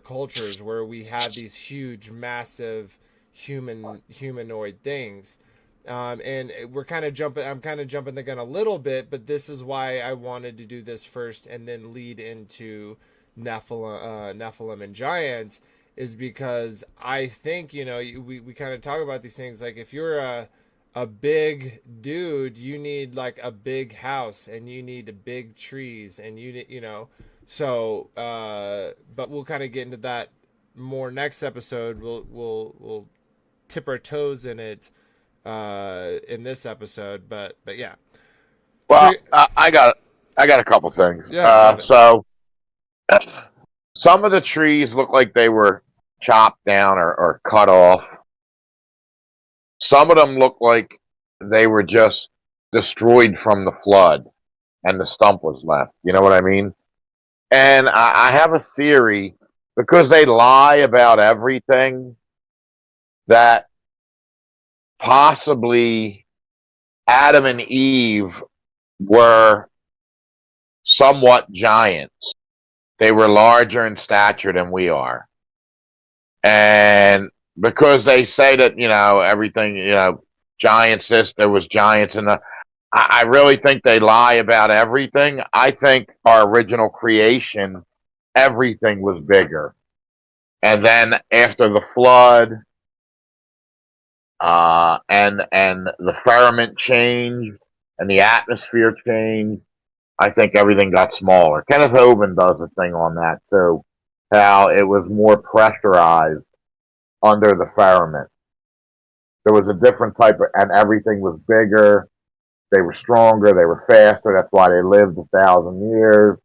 Speaker 1: cultures where we have these huge, massive humanoid things. And we're kind of jumping. I'm kind of jumping the gun a little bit, but this is why I wanted to do this first and then lead into Nephilim and giants, is because I think we kind of talk about these things, like if you're a big dude, you need like a big house and you need big trees and so but we'll kind of get into that more next episode. We'll tip our toes in it in this episode, but yeah.
Speaker 4: Well, I got a couple things.
Speaker 1: Yeah,
Speaker 4: So some of the trees look like they were chopped down or cut off. Some of them look like they were just destroyed from the flood and the stump was left. You know what I mean? And I have a theory, because they lie about everything, that possibly Adam and Eve were somewhat giants. They were larger in stature than we are. And because they say that, everything, giants there was giants in the, I really think they lie about everything. I think our original creation, everything was bigger. And then after the flood, and the firmament changed and the atmosphere changed, I think everything got smaller. Kenneth Hovind does a thing on that too, how it was more pressurized under the firmament. There was a different type of, and everything was bigger. They were stronger. They were faster. That's why they lived 1,000 years,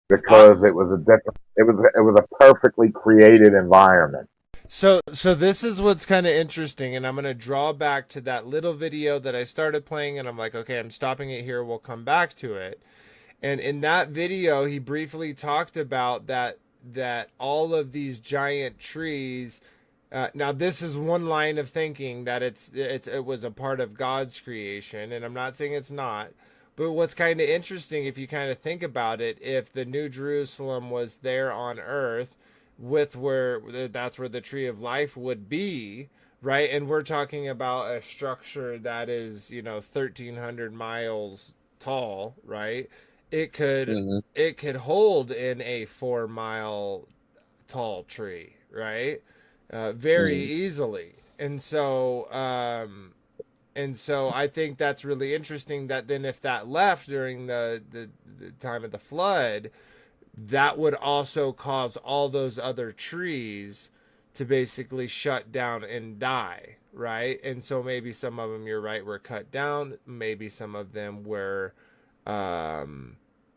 Speaker 4: because it was a different. It was a perfectly created environment.
Speaker 1: So this is what's kind of interesting, and I'm going to draw back to that little video that I started playing, and I'm like, okay, I'm stopping it here. We'll come back to it. And in that video, he briefly talked about that all of these giant trees. Now, this is one line of thinking that it was a part of God's creation, and I'm not saying it's not. But what's kind of interesting, if you kind of think about it, if the New Jerusalem was there on Earth, that's where the tree of life would be, right? And we're talking about a structure that is 1,300 miles tall, right? It could hold in a 4-mile tall tree, right? Very easily. And so I think that's really interesting, that then if that left during the time of the flood, that would also cause all those other trees to basically shut down and die, right? And so maybe some of them, you're right, were cut down. Maybe some of them were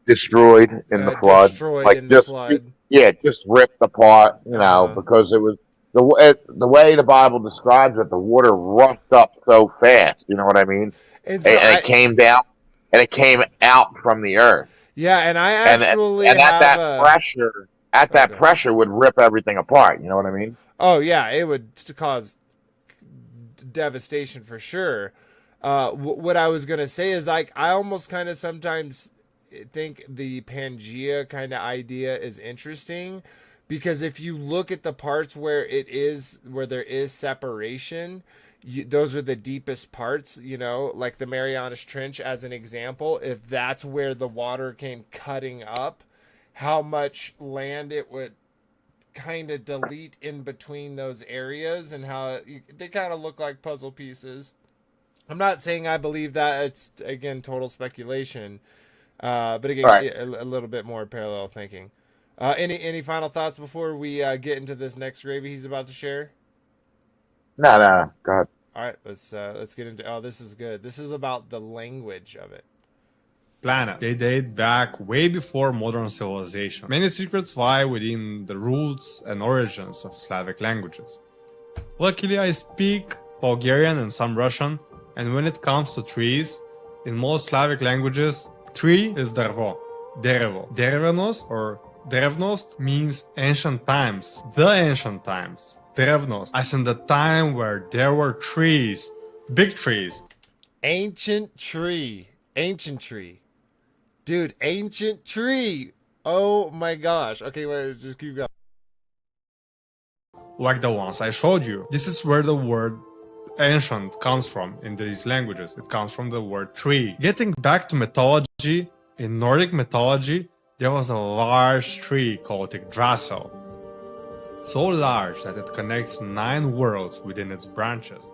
Speaker 4: destroyed in the flood.
Speaker 1: Destroyed in the flood.
Speaker 4: Yeah, just ripped apart, because it was the way the Bible describes it. The water rushed up so fast. You know what I mean?
Speaker 1: And so
Speaker 4: it came down, and it came out from the earth.
Speaker 1: Yeah, and I actually
Speaker 4: and at that pressure would rip everything apart. You know what I mean?
Speaker 1: Oh yeah, it would cause devastation for sure. What I was gonna say is, like, I almost kind of sometimes think the Pangea kind of idea is interesting, because if you look at the parts where there is separation, those are the deepest parts, like the Marianas Trench as an example. If that's where the water came cutting up, how much land it would kind of delete in between those areas, and how they kind of look like puzzle pieces. I'm not saying I believe that. It's, again, total speculation. But again,
Speaker 4: right.
Speaker 1: a little bit more parallel thinking. Any final thoughts before we get into this next gravy he's about to share?
Speaker 4: No, go ahead.
Speaker 1: All right, let's get into. Oh, this is good. This is about the language of it.
Speaker 7: Planet. They date back way before modern civilization. Many secrets lie within the roots and origins of Slavic languages. Luckily, I speak Bulgarian and some Russian, and when it comes to trees, in most Slavic languages, tree is dervo, derevo. Derevenost or drevnost means ancient times, the ancient times. Drevnost, as in the time where there were trees, big trees.
Speaker 1: Ancient tree. Dude, ancient tree. Oh my gosh. Okay, wait, just keep going.
Speaker 7: Like the ones I showed you. This is where the word ancient comes from in these languages. It comes from the word tree. Getting back to mythology, in Nordic mythology, there was a large tree called Yggdrasil. So large that it connects 9 worlds within its branches.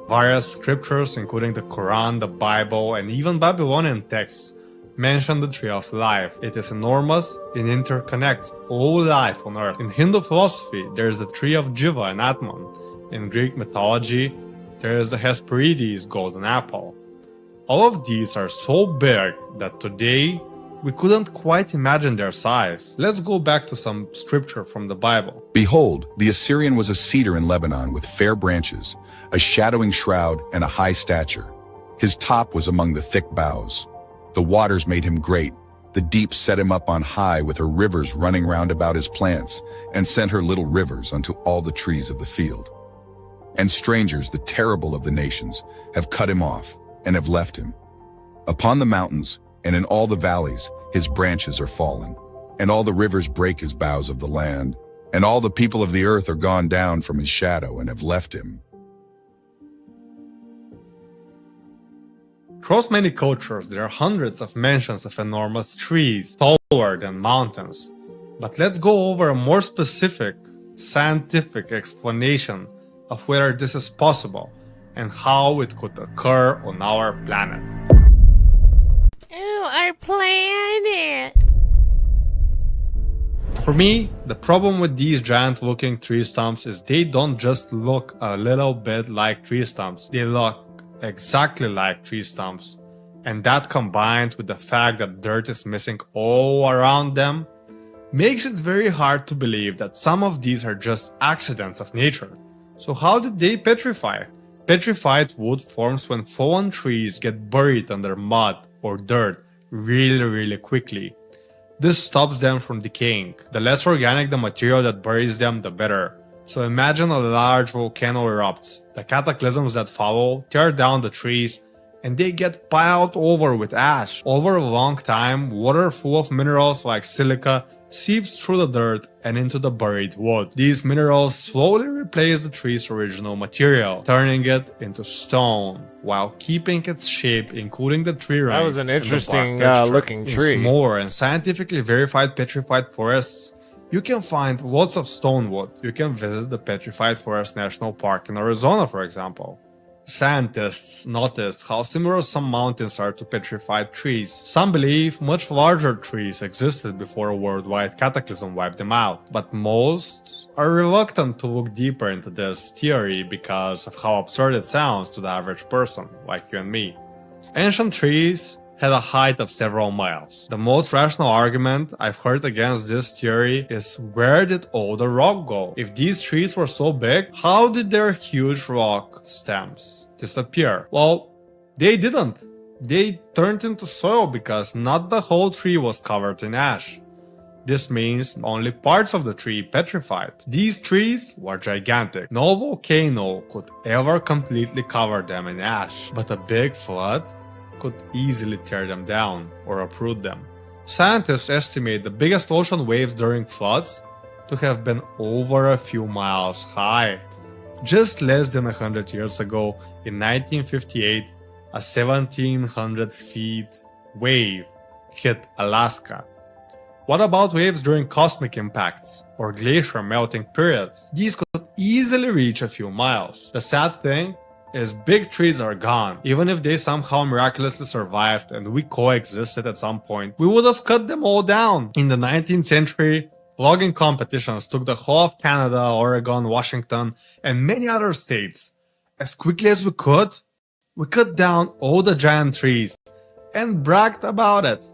Speaker 7: Various scriptures, including the Quran, the Bible, and even Babylonian texts, mention the tree of life. It is enormous and interconnects all life on earth. In Hindu philosophy, there is the tree of Jiva and Atman. In Greek mythology, there is the Hesperides golden apple. All of these are so big that today we couldn't quite imagine their size. Let's go back to some scripture from the Bible.
Speaker 8: Behold, the Assyrian was a cedar in Lebanon with fair branches, a shadowing shroud and a high stature. His top was among the thick boughs. The waters made him great. The deep set him up on high with her rivers running round about his plants, and sent her little rivers unto all the trees of the field. And strangers, the terrible of the nations, have cut him off, and have left him. Upon the mountains, and in all the valleys, his branches are fallen, and all the rivers break his boughs of the land, and all the people of the earth are gone down from his shadow, and have left him.
Speaker 7: Across many cultures, there are hundreds of mentions of enormous trees, taller than mountains. But let's go over a more specific, scientific explanation of whether this is possible and how it could occur on our planet.
Speaker 9: Oh, our planet!
Speaker 7: For me, the problem with these giant-looking tree stumps is they don't just look a little bit like tree stumps. They look exactly like tree stumps, and that combined with the fact that dirt is missing all around them makes it very hard to believe that some of these are just accidents of nature. So how did they petrify? Petrified wood forms when fallen trees get buried under mud or dirt really quickly. This stops them from decaying. The less organic the material that buries them, the better. So imagine a large volcano erupts. The cataclysms that follow tear down the trees, and they get piled over with ash. Over a long time, water full of minerals like silica seeps through the dirt and into the buried wood. These minerals slowly replace the tree's original material, turning it into stone, while keeping its shape, including the tree rings.
Speaker 1: That was an interesting looking
Speaker 7: In
Speaker 1: tree.
Speaker 7: smaller and scientifically verified petrified forests, you can find lots of stone wood. You can visit the Petrified Forest National Park in Arizona, for example. Scientists noticed how similar some mountains are to petrified trees. Some believe much larger trees existed before a worldwide cataclysm wiped them out, but most are reluctant to look deeper into this theory because of how absurd it sounds to the average person, like you and me. Ancient trees had a height of several miles. The most rational argument I've heard against this theory is, where did all the rock go? If these trees were so big, how did their huge rock stems disappear? Well, they didn't. They turned into soil because not the whole tree was covered in ash. This means only parts of the tree petrified. These trees were gigantic. No volcano could ever completely cover them in ash, but a big flood could easily tear them down or uproot them. Scientists estimate the biggest ocean waves during floods to have been over a few miles high. Just less than 100 years ago, in 1958, a 1,700 feet wave hit Alaska. What about waves during cosmic impacts or glacier melting periods? These could easily reach a few miles. The sad thing is, big trees are gone. Even if they somehow miraculously survived and we coexisted at some point, we would have cut them all down. In the 19th century, logging competitions took the whole of Canada, Oregon, Washington, and many other states. As quickly as we cut down all the giant trees and bragged about it.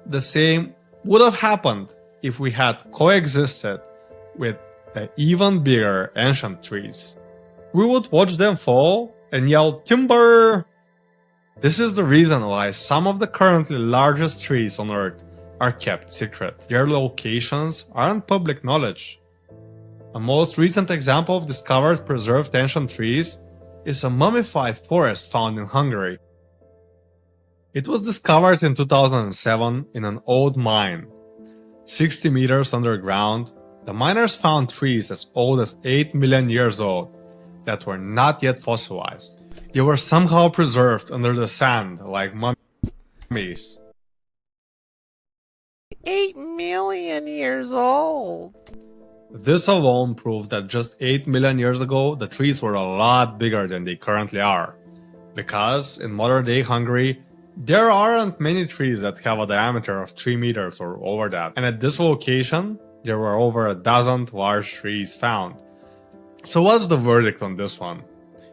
Speaker 7: The same would have happened if we had coexisted with the even bigger ancient trees. We would watch them fall and yell, "Timber!" This is the reason why some of the currently largest trees on Earth are kept secret. Their locations aren't public knowledge. A most recent example of discovered preserved ancient trees is a mummified forest found in Hungary. It was discovered in 2007 in an old mine. 60 meters underground, the miners found trees as old as 8 million years old that were not yet fossilized. They were somehow preserved under the sand like mummies.
Speaker 9: 8 million years old.
Speaker 7: This alone proves that just 8 million years ago, the trees were a lot bigger than they currently are. Because in modern day Hungary, there aren't many trees that have a diameter of 3 meters or over that. And at this location, there were over a dozen large trees found. So what's the verdict on this one?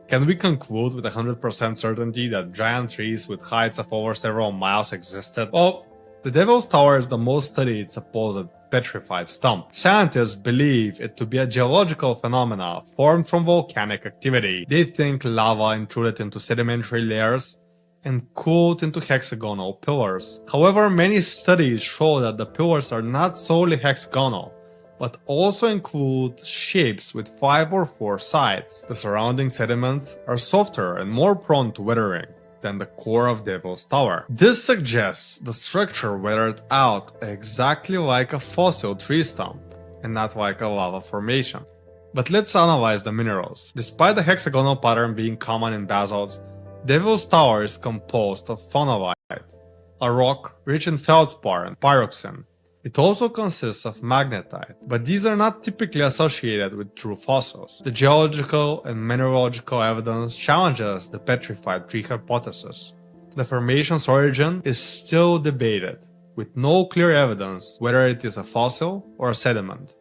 Speaker 7: Can we conclude with 100% certainty that giant trees with heights of over several miles existed? Well, the Devil's Tower is the most studied supposed petrified stump. Scientists believe it to be a geological phenomena formed from volcanic activity. They think lava intruded into sedimentary layers and cooled into hexagonal pillars. However, many studies show that the pillars are not solely hexagonal, but also include shapes with 5 or 4 sides. The surrounding sediments are softer and more prone to weathering than the core of Devil's Tower. This suggests the structure weathered out exactly like a fossil tree stump, and not like a lava formation. But let's analyze the minerals. Despite the hexagonal pattern being common in basalts, Devil's Tower is composed of phonolite, a rock rich in feldspar and pyroxene. It also consists of magnetite, but these are not typically associated with true fossils. The geological and mineralogical evidence challenges the petrified tree hypothesis. The formation's origin is still debated, with no clear evidence whether it is a fossil or a sediment.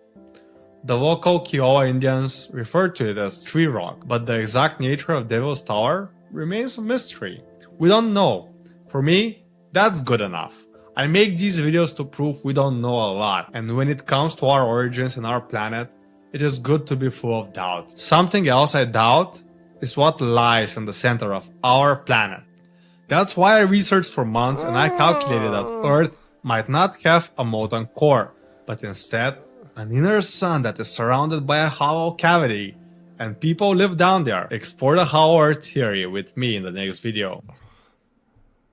Speaker 7: The local Kiowa Indians refer to it as tree rock, but the exact nature of Devil's Tower remains a mystery. We don't know. For me, that's good enough. I make these videos to prove we don't know a lot, and when it comes to our origins and our planet, it is good to be full of doubt. Something else I doubt is what lies in the center of our planet. That's why I researched for months and I calculated that Earth might not have a molten core, but instead an inner sun that is surrounded by a hollow cavity, and people live down there. Explore the hollow Earth theory with me in the next video.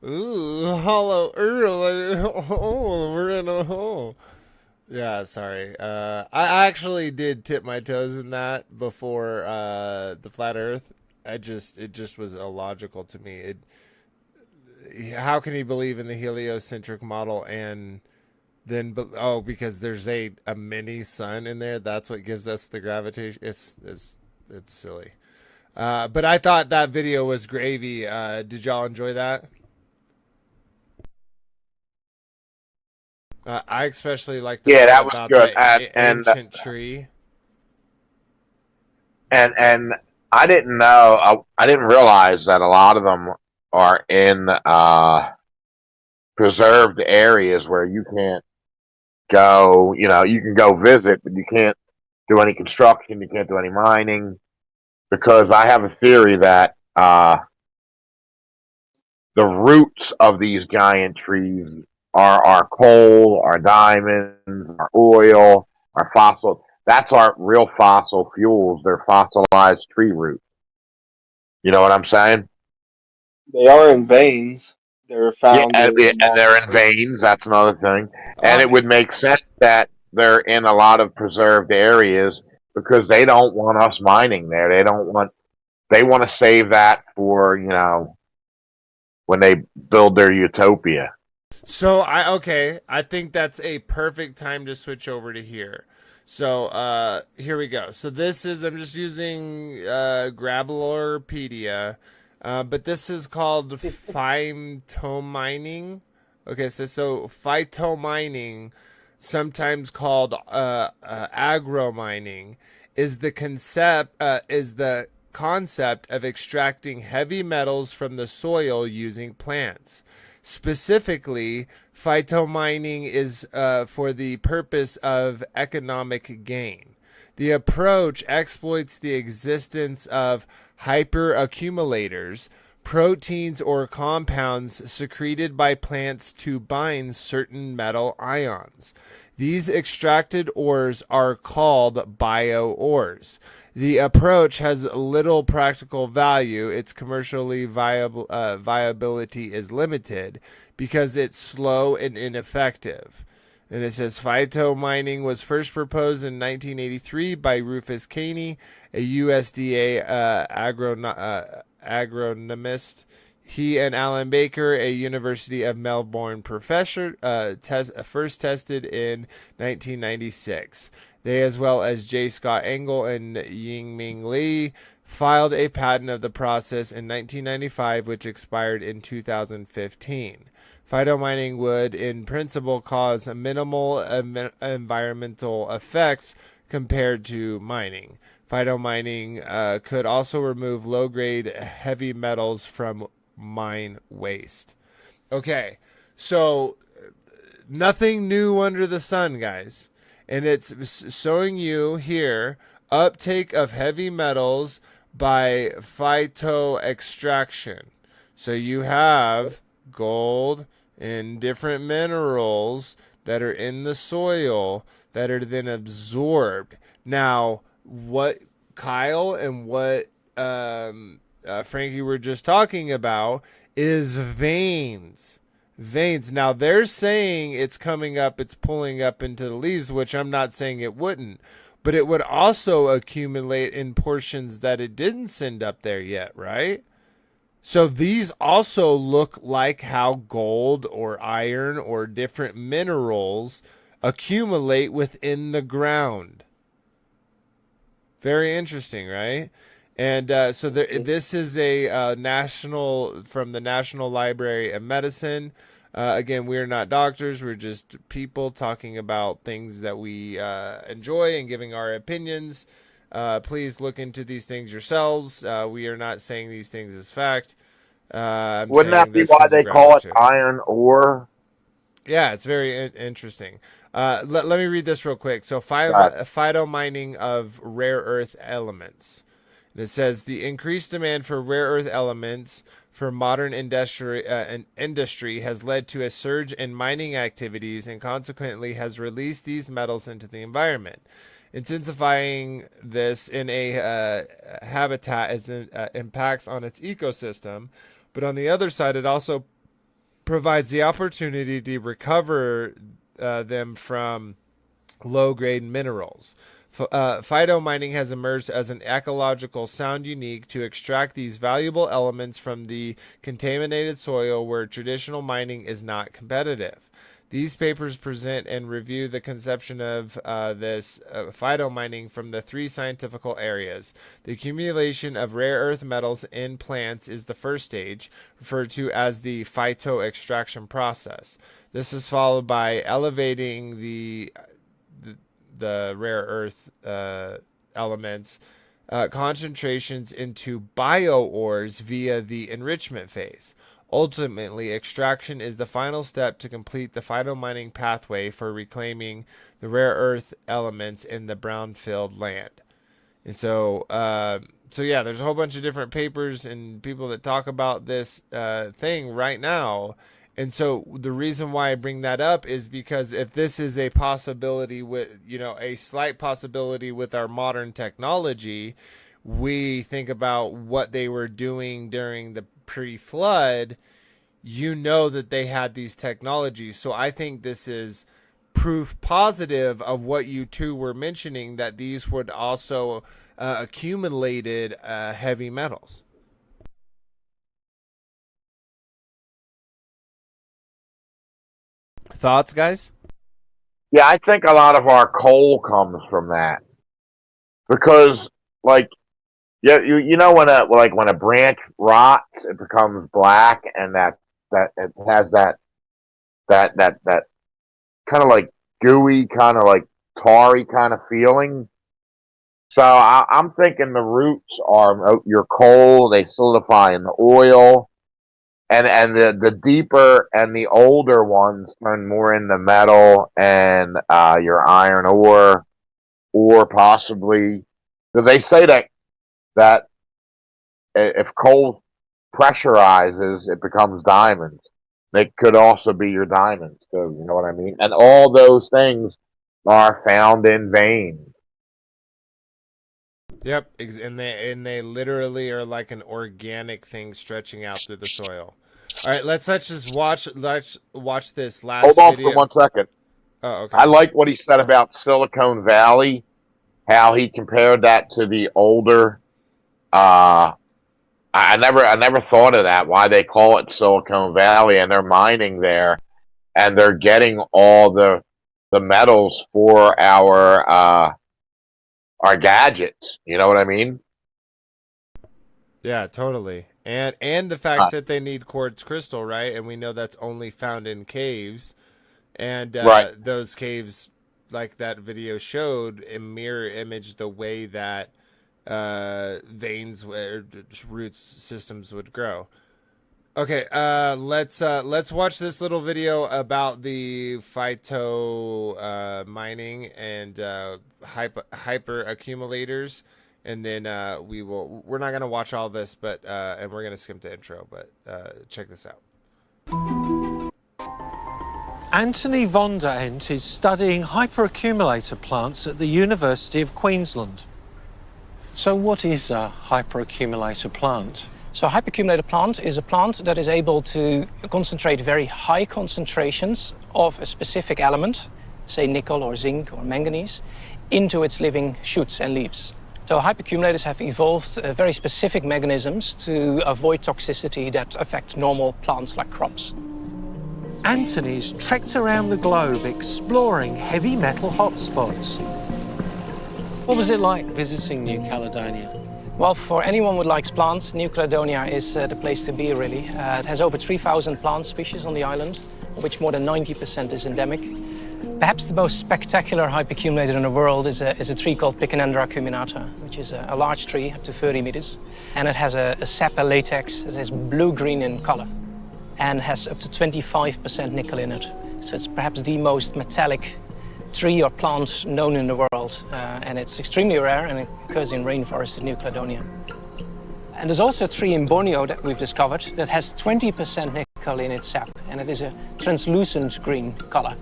Speaker 1: Ooh, hollow Earth. Oh, we're in a hole. Yeah, sorry. I actually did tip my toes in that before the flat Earth. It just was illogical to me. How can he believe in the heliocentric model and then because there's a mini sun in there, that's what gives us the gravitation. It's silly. But I thought that video was gravy. Did y'all enjoy that? I especially like the
Speaker 4: that was
Speaker 1: about
Speaker 4: good.
Speaker 1: the ancient tree.
Speaker 4: And I didn't know. I didn't realize that a lot of them are in preserved areas where you can't go. You can go visit, but you can't do any construction. You can't do any mining, because I have a theory that the roots of these giant trees are our coal, our diamonds, our oil, our fossil. That's our real fossil fuels. They're fossilized tree roots. You know what I'm saying?
Speaker 3: They are in veins. They're
Speaker 4: Yeah,
Speaker 3: found
Speaker 4: and,
Speaker 3: in
Speaker 4: and they're in veins. That's another thing. And it
Speaker 1: Um,
Speaker 4: would make sense that they're in a lot of preserved areas because they don't want us mining there. They want to save that for, when they build their utopia.
Speaker 1: So I think that's a perfect time to switch over to here. So here we go. So I'm just using Grabolorpedia, but this is called phytomining. Okay, so phytomining, sometimes called agromining, is the concept of extracting heavy metals from the soil using plants. Specifically, phytomining is for the purpose of economic gain. The approach exploits the existence of hyperaccumulators, proteins or compounds secreted by plants to bind certain metal ions. These extracted ores are called bioores. The approach has little practical value. Its commercially viability is limited because it's slow and ineffective. And it says phytomining was first proposed in 1983 by Rufus Caney, a USDA agronomist. He and Alan Baker, a University of Melbourne professor, first tested in 1996. They, as well as J. Scott Engel and Yingming Li, filed a patent of the process in 1995, which expired in 2015. Phytomining would, in principle, cause minimal environmental effects compared to mining. Phytomining could also remove low-grade heavy metals from mine waste. Okay, so nothing new under the sun, guys. And it's showing you here uptake of heavy metals by phytoextraction. So you have gold and different minerals that are in the soil that are then absorbed. Now, what Kyle and what Frankie were just talking about is veins. Now they're saying it's coming up, it's pulling up into the leaves, which I'm not saying it wouldn't, but it would also accumulate in portions that it didn't send up there yet, right? So these also look like how gold or iron or different minerals accumulate within the ground. Very interesting, right? And this is a from the National Library of Medicine. Again, we're not doctors. We're just people talking about things that we enjoy and giving our opinions. Please look into these things yourselves. We are not saying these things as fact.
Speaker 4: Wouldn't that be why they call it iron ore?
Speaker 1: Yeah, it's very interesting. Let me read this real quick. So phytomining of rare earth elements. It says the increased demand for rare earth elements, for modern industry has led to a surge in mining activities and consequently has released these metals into the environment, intensifying this in a habitat as impacts on its ecosystem. But on the other side, it also provides the opportunity to recover them from low-grade minerals. Phytomining has emerged as an ecological sound unique to extract these valuable elements from the contaminated soil where traditional mining is not competitive. These papers present and review the conception of this phytomining from the three scientific areas. The accumulation of rare earth metals in plants is the first stage, referred to as the phytoextraction process. This is followed by elevating the rare earth elements concentrations into bio-ores via the enrichment phase. Ultimately, extraction is the final step to complete the phytomining pathway for reclaiming the rare earth elements in the brownfield land. And so yeah, there's a whole bunch of different papers and people that talk about this thing right now. And so the reason why I bring that up is because if this is a possibility with, a slight possibility with our modern technology, we think about what they were doing during the pre-flood, that they had these technologies. So I think this is proof positive of what you two were mentioning, that these would also accumulated heavy metals. Thoughts, guys?
Speaker 4: Yeah, I think a lot of our coal comes from that because, like, yeah, when a branch rots, it becomes black, and that it has that kind of like gooey, kind of like tarry kind of feeling. So I'm thinking the roots are your coal. They solidify in the oil. And the deeper and the older ones turn more into metal and your iron ore, or possibly, because they say that if coal pressurizes, it becomes diamonds. It could also be your diamonds too. You know what I mean? And all those things are found in veins.
Speaker 1: Yep, and they literally are like an organic thing stretching out through the soil. All right, let's just watch this last
Speaker 4: Hold on
Speaker 1: video.
Speaker 4: for 1 second.
Speaker 1: Oh, okay.
Speaker 4: I like what he said about Silicon Valley, how he compared that to the older. I never thought of that. Why they call it Silicon Valley, and they're mining there, and they're getting all the metals for our gadgets. You know what I mean?
Speaker 1: Yeah, totally. And the fact that they need quartz crystal, right? And we know that's only found in caves. And
Speaker 4: right.
Speaker 1: Those caves, like that video showed, mirror image the way that veins or root systems would grow. Okay, let's watch this little video about the phyto mining and hyper accumulators. And then we're not going to watch all this, but and we're going to skip the intro, but check this out.
Speaker 10: Anthony von der Ent is studying hyperaccumulator plants at the University of Queensland. So what is a hyperaccumulator plant?
Speaker 11: So a hyperaccumulator plant is a plant that is able to concentrate very high concentrations of a specific element, say nickel or zinc or manganese, into its living shoots and leaves. So hyperaccumulators have evolved very specific mechanisms to avoid toxicity that affects normal plants like crops.
Speaker 10: Anthony's trekked around the globe exploring heavy metal hotspots. What was it like visiting New Caledonia?
Speaker 11: Well, for anyone who likes plants, New Caledonia is the place to be, really. It has over 3,000 plant species on the island, of which more than 90% is endemic. Perhaps the most spectacular hyperaccumulator in the world is a tree called Picanandra acuminata, which is a large tree, up to 30 meters. And it has a sap latex that is blue-green in color and has up to 25% nickel in it. So it's perhaps the most metallic tree or plant known in the world. And it's extremely rare and it occurs in rainforests in New Caledonia. And there's also a tree in Borneo that we've discovered that has 20% nickel in its sap, and it is a translucent green color,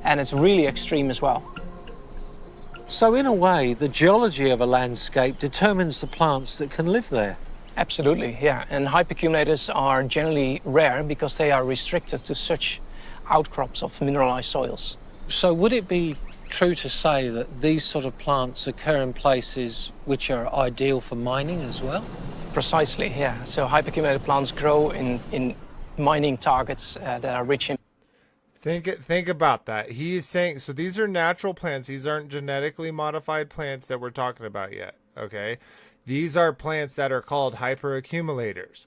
Speaker 11: and it's really extreme as well.
Speaker 10: So in a way, the geology of a landscape determines the plants that can live there.
Speaker 11: Absolutely, yeah. And hyperaccumulators are generally rare because they are restricted to such outcrops of mineralized soils.
Speaker 10: So would it be true to say that these sort of plants occur in places which are ideal for mining as well?
Speaker 11: Precisely, yeah. So hyperaccumulator plants grow in mining targets that are rich in...
Speaker 1: Think about that. He's saying, so these are natural plants. These aren't genetically modified plants that we're talking about yet, okay? These are plants that are called hyperaccumulators.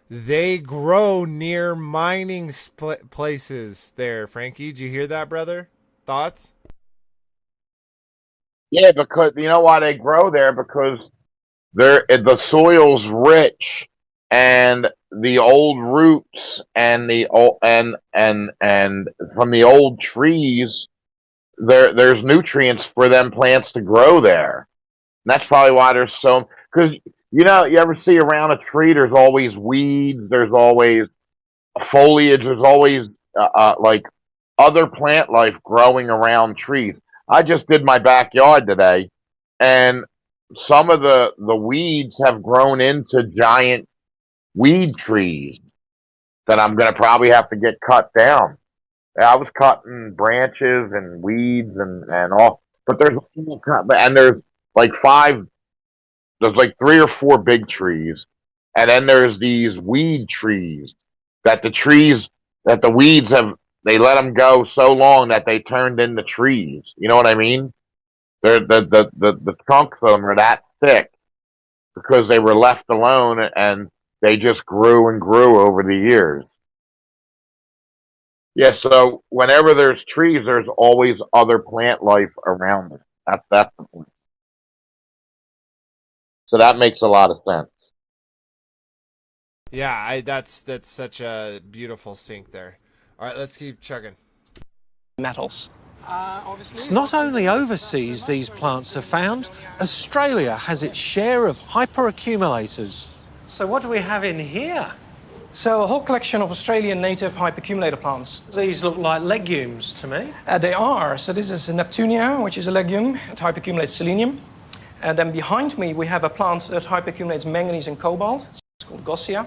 Speaker 1: They grow near mining places there. Frankie, did you hear that, brother? Thoughts?
Speaker 4: Yeah, because you know why they grow there? Because the soil's rich, and the old roots and the old and from the old trees, there's nutrients for them plants to grow there. And that's probably why there's so, because you ever see around a tree, there's always weeds, there's always foliage, there's always like other plant life growing around trees. I just did my backyard today, and some of the weeds have grown into giant weed trees that I'm going to probably have to get cut down. I was cutting branches and weeds and all, but there's like there's like 3 or 4 big trees, and then there's these weed trees that the weeds they let them go so long that they turned into trees. You know what I mean? The trunks of them are that thick because they were left alone and they just grew and grew over the years. Yeah, so whenever there's trees, there's always other plant life around it. That's the point. So that makes a lot of sense.
Speaker 1: Yeah, that's such a beautiful sync there. All right, let's keep chugging.
Speaker 11: Metals.
Speaker 10: It's not only overseas these plants are found, Australia has its share of hyperaccumulators. So what do we have in here?
Speaker 11: So a whole collection of Australian native hyperaccumulator plants.
Speaker 10: These look like legumes to me.
Speaker 11: They are. So this is a Neptunia, which is a legume. It hyperaccumulates selenium. And then behind me we have a plant that hyperaccumulates manganese and cobalt. It's called Gossia.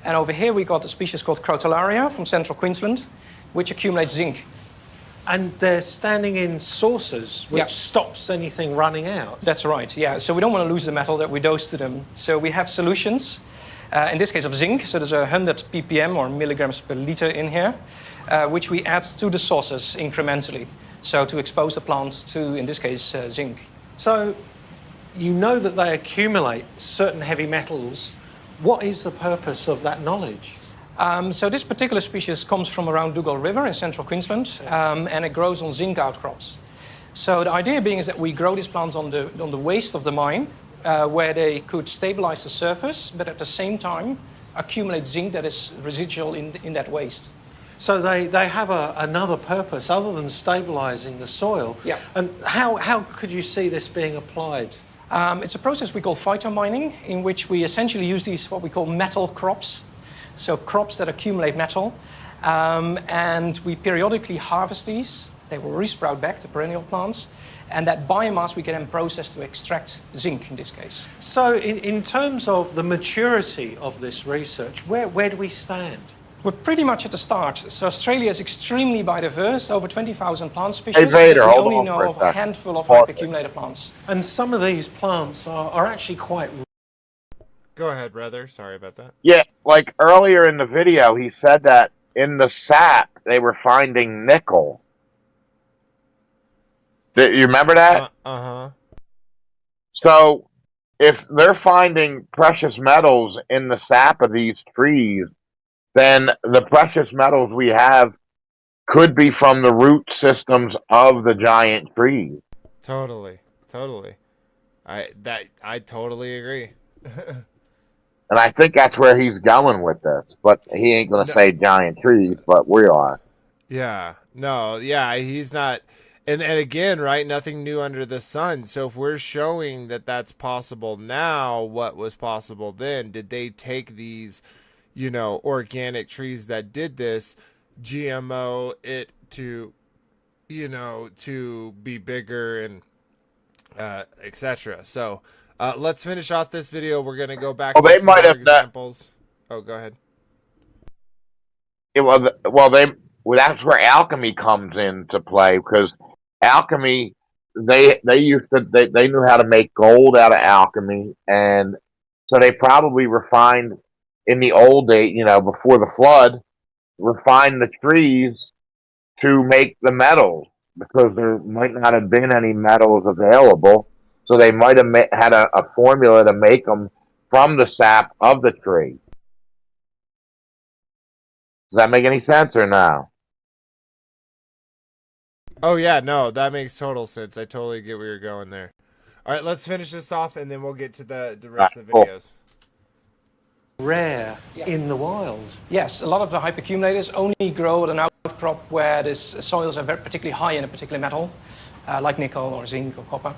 Speaker 11: And over here we got a species called Crotalaria from central Queensland, which accumulates zinc.
Speaker 10: And they're standing in saucers, which stops anything running out.
Speaker 11: That's right, yeah. So we don't want to lose the metal that we dose to them. So we have solutions, in this case of zinc. So there's 100 ppm or milligrams per liter in here, which we add to the saucers incrementally. So to expose the plant to, in this case, zinc.
Speaker 10: So you know that they accumulate certain heavy metals. What is the purpose of that knowledge?
Speaker 11: So this particular species comes from around Dougal River in central Queensland, and it grows on zinc outcrops. So the idea being is that we grow these plants on the waste of the mine, where they could stabilize the surface, but at the same time accumulate zinc that is residual in that waste.
Speaker 10: So they have another purpose other than stabilizing the soil.
Speaker 11: Yeah.
Speaker 10: And how could you see this being applied?
Speaker 11: It's a process we call phytomining, in which we essentially use these what we call metal crops. So crops that accumulate metal, and we periodically harvest these. They will resprout back to perennial plants, and that biomass we can then process to extract zinc in this case.
Speaker 10: So in terms of the maturity of this research, where do we stand?
Speaker 11: We're pretty much at the start. So Australia is extremely biodiverse, over 20,000 plant species.
Speaker 4: Hey Vader,
Speaker 11: we
Speaker 4: hold
Speaker 11: only
Speaker 4: on
Speaker 11: know
Speaker 4: for a
Speaker 11: of a
Speaker 4: second.
Speaker 11: handful of hyperaccumulator plants.
Speaker 10: And some of these plants are actually quite...
Speaker 1: Go ahead, brother. Sorry about that.
Speaker 4: Yeah, like earlier in the video, he said that in the sap they were finding nickel. You remember that?
Speaker 1: Uh-huh.
Speaker 4: So if they're finding precious metals in the sap of these trees, then the precious metals we have could be from the root systems of the giant trees.
Speaker 1: Totally. I totally agree.
Speaker 4: And I think that's where he's going with this. But he ain't going to say giant trees, but we are.
Speaker 1: Yeah. No, yeah, he's not. and again, right, nothing new under the sun. So if we're showing that that's possible now, what was possible then? Did they take these, organic trees that did this, GMO it to, to be bigger and etc. So let's finish off this video. We're gonna go back
Speaker 4: Well,
Speaker 1: to
Speaker 4: they
Speaker 1: some
Speaker 4: might
Speaker 1: more
Speaker 4: have
Speaker 1: examples. Oh, go ahead.
Speaker 4: It was that's where alchemy comes into play, because alchemy, they knew how to make gold out of alchemy, and so they probably refined in the old day, before the flood, refined the trees to make the metals, because there might not have been any metals available, so they might have had a formula to make them from the sap of the tree. Does that make any sense or no?
Speaker 1: Oh yeah, no, that makes total sense. I totally get where you're going there. All right, let's finish this off, and then we'll get to the rest of the
Speaker 4: Cool.
Speaker 1: videos.
Speaker 10: Rare in the wild.
Speaker 11: Yes, a lot of the hyperaccumulators only grow at an outcrop where the soils are particularly high in a particular metal, like nickel or zinc or copper.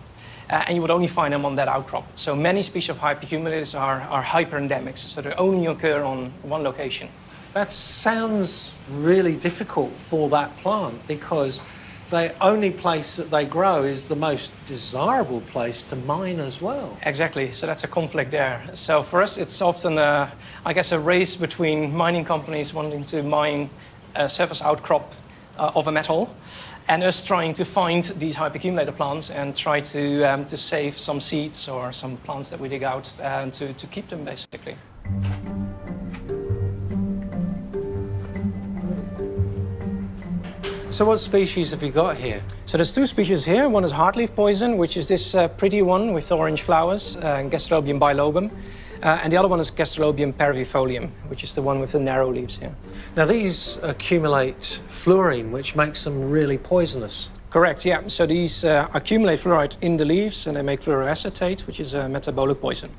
Speaker 11: And you would only find them on that outcrop. So many species of hyperaccumulators are hyperendemics, so they only occur on one location.
Speaker 10: That sounds really difficult for that plant, because the only place that they grow is the most desirable place to mine as well.
Speaker 11: Exactly, so that's a conflict there. So for us, it's often, I guess, a race between mining companies wanting to mine a surface outcrop of a metal, and us trying to find these hyperaccumulator plants and try to save some seeds or some plants that we dig out to keep them, basically.
Speaker 10: So what species have you got here?
Speaker 11: So there's two species here. One is heartleaf poison, which is this pretty one with orange flowers, Gastrolobium bilobum. And the other one is Gastrolobium parvifolium, which is the one with the narrow leaves here.
Speaker 10: Now these accumulate fluorine, which makes them really poisonous.
Speaker 11: Correct, yeah. So these accumulate fluoride in the leaves, and they make fluoroacetate, which is a metabolic poison.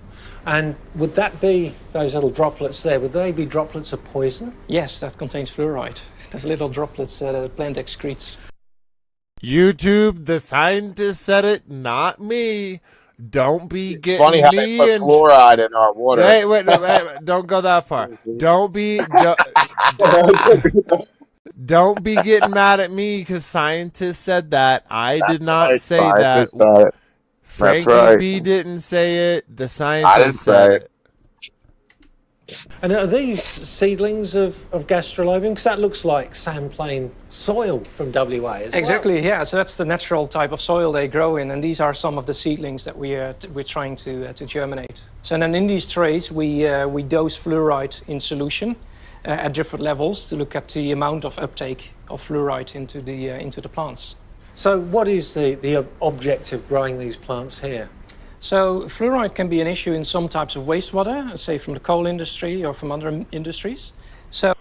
Speaker 10: And would that be, those little droplets there, would they be droplets of poison?
Speaker 11: Yes, that contains fluoride. There's little droplets that the plant excretes.
Speaker 1: YouTube, the scientist said it, not me. Don't be getting
Speaker 4: Funny how
Speaker 1: me
Speaker 4: they put
Speaker 1: in
Speaker 4: fluoride in our water.
Speaker 1: Hey, wait, don't go that far. Don't be getting mad at me because scientists said that. I did not say that. Frankie
Speaker 4: right.
Speaker 1: B didn't say it. The
Speaker 4: I didn't
Speaker 1: scientist
Speaker 4: say
Speaker 1: said
Speaker 4: it.
Speaker 1: it.
Speaker 10: And are these seedlings of Gastrolobium? Because that looks like sandplain soil from WA as
Speaker 11: Exactly,
Speaker 10: well.
Speaker 11: yeah. So that's the natural type of soil they grow in, and these are some of the seedlings that we're trying to germinate. So then in these trays, we dose fluoride in solution at different levels to look at the amount of uptake of fluoride into the plants.
Speaker 10: So what is the object of growing these plants here?
Speaker 11: So fluoride can be an issue in some types of wastewater, say from the coal industry or from other industries. So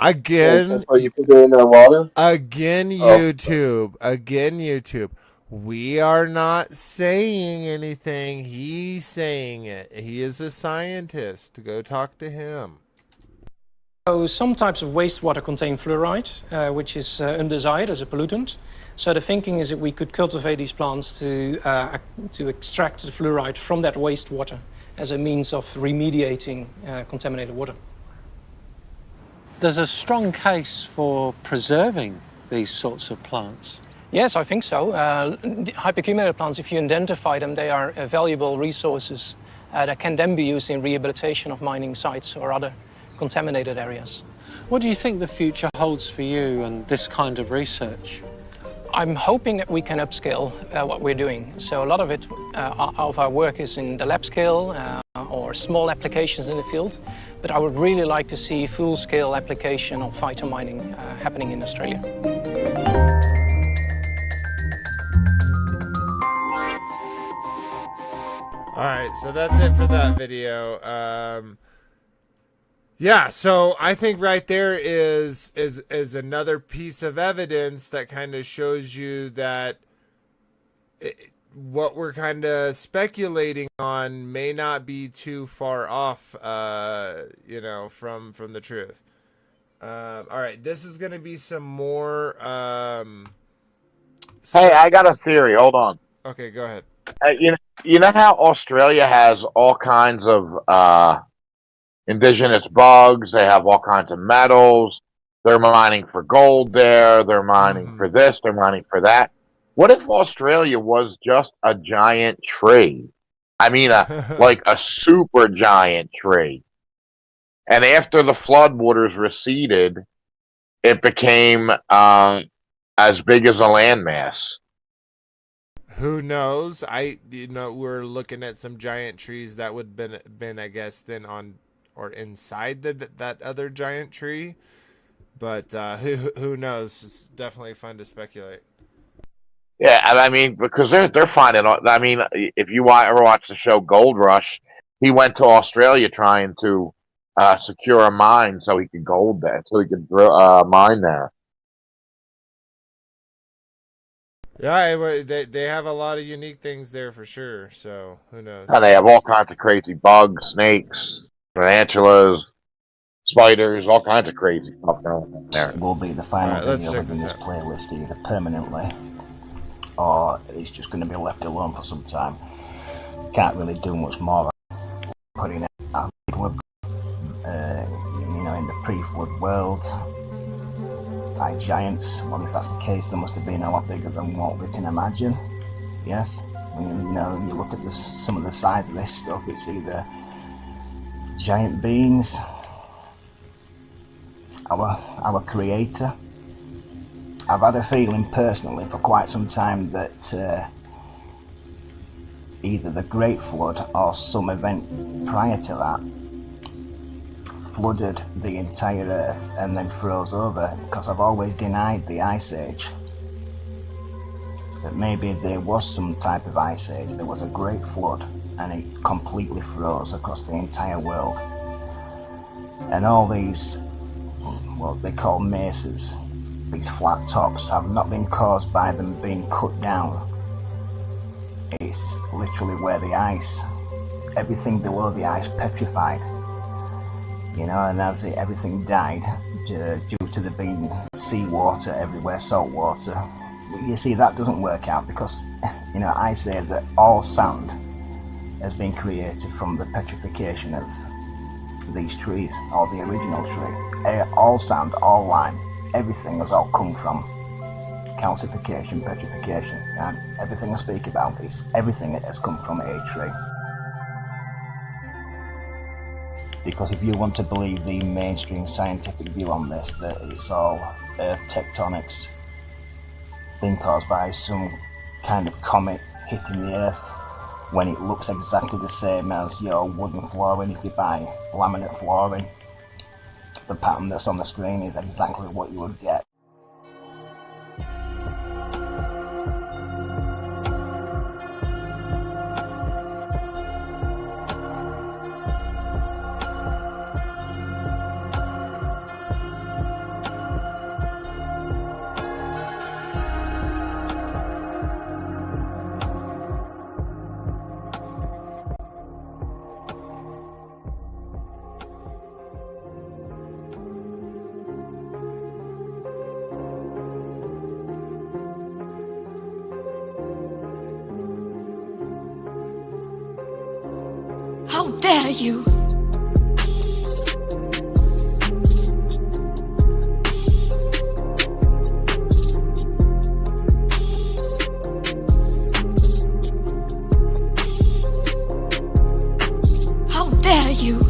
Speaker 1: Again,
Speaker 3: That's why you put it in their water?
Speaker 1: Again, YouTube. We are not saying anything. He's saying it. He is a scientist. Go talk to him.
Speaker 11: So some types of wastewater contain fluoride, which is undesired as a pollutant. So the thinking is that we could cultivate these plants to extract the fluoride from that wastewater as a means of remediating contaminated water.
Speaker 10: There's a strong case for preserving these sorts of plants.
Speaker 11: Yes, I think so. Hyperaccumulator plants, if you identify them, they are valuable resources that can then be used in rehabilitation of mining sites or other contaminated areas.
Speaker 10: What do you think the future holds for you and this kind of research?
Speaker 11: I'm hoping that we can upscale what we're doing. So a lot of it, of our work is in the lab scale or small applications in the field. But I would really like to see full-scale application of phytomining happening in Australia.
Speaker 1: All right, so that's it for that video. Yeah, so I think right there is another piece of evidence that kind of shows you that what we're kind of speculating on may not be too far off, from the truth. All right, this is going to be some more
Speaker 4: Hey, I got a theory. Hold on.
Speaker 1: Okay, go ahead.
Speaker 4: You know how Australia has all kinds of indigenous bugs. They have all kinds of metals. They're mining for gold there. They're mining for this. They're mining for that. What if Australia was just a giant tree? I mean, like a super giant tree. And after the floodwaters receded, it became as big as a landmass.
Speaker 1: Who knows? We're looking at some giant trees that would been I guess then on or inside that other giant tree, but who knows? It's definitely fun to speculate.
Speaker 4: Yeah, I mean, because they're finding. I mean, if you ever watch the show Gold Rush, he went to Australia trying to secure a mine so he could gold there, so he could mine there.
Speaker 1: Yeah, they have a lot of unique things there for sure. So who knows?
Speaker 4: And they have all kinds of crazy bugs, snakes, tarantulas, spiders, all kinds of crazy stuff going there.
Speaker 12: Will be the final
Speaker 1: All right,
Speaker 12: video within this playlist either permanently or it's just going to be left alone for some time. Can't really do much more. Putting out people, in the pre-flood world, like giants. Well, if that's the case, they must have been a lot bigger than what we can imagine. Yes, when you look at some of the size of this stuff, it's either giant beings, our creator. I've had a feeling personally for quite some time that either the Great Flood or some event prior to that flooded the entire earth and then froze over, because I've always denied the Ice Age. That maybe there was some type of Ice Age, there was a Great Flood and it completely froze across the entire world. And all these, what they call mesas, these flat tops, have not been caused by them being cut down. It's literally where the ice, everything below the ice petrified. And as everything died, due to there being seawater everywhere, salt water, you see that doesn't work out, because, I say that all sand has been created from the petrification of these trees, or the original tree. All sand, all lime, everything has all come from calcification, petrification, and everything I speak about is everything that has come from a tree. Because if you want to believe the mainstream scientific view on this, that it's all earth tectonics being caused by some kind of comet hitting the earth, when it looks exactly the same as your wooden flooring. If you buy laminate flooring, the pattern that's on the screen is exactly what you would get.
Speaker 13: How dare you! How dare you!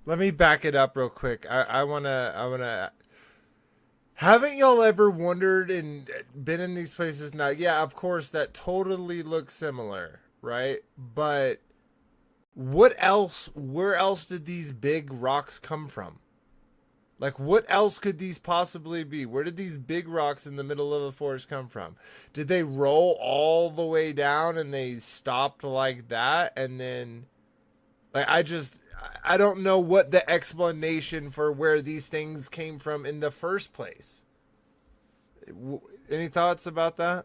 Speaker 1: Let me back it up real quick. I wanna. Haven't y'all ever wondered and been in these places now? Yeah, of course, that totally looks similar, right? But what else? Where else did these big rocks come from? Like, what else could these possibly be? Where did these big rocks in the middle of the forest come from? Did they roll all the way down and they stopped like that? And then, like, I don't know what the explanation for where these things came from in the first place. Any thoughts about that?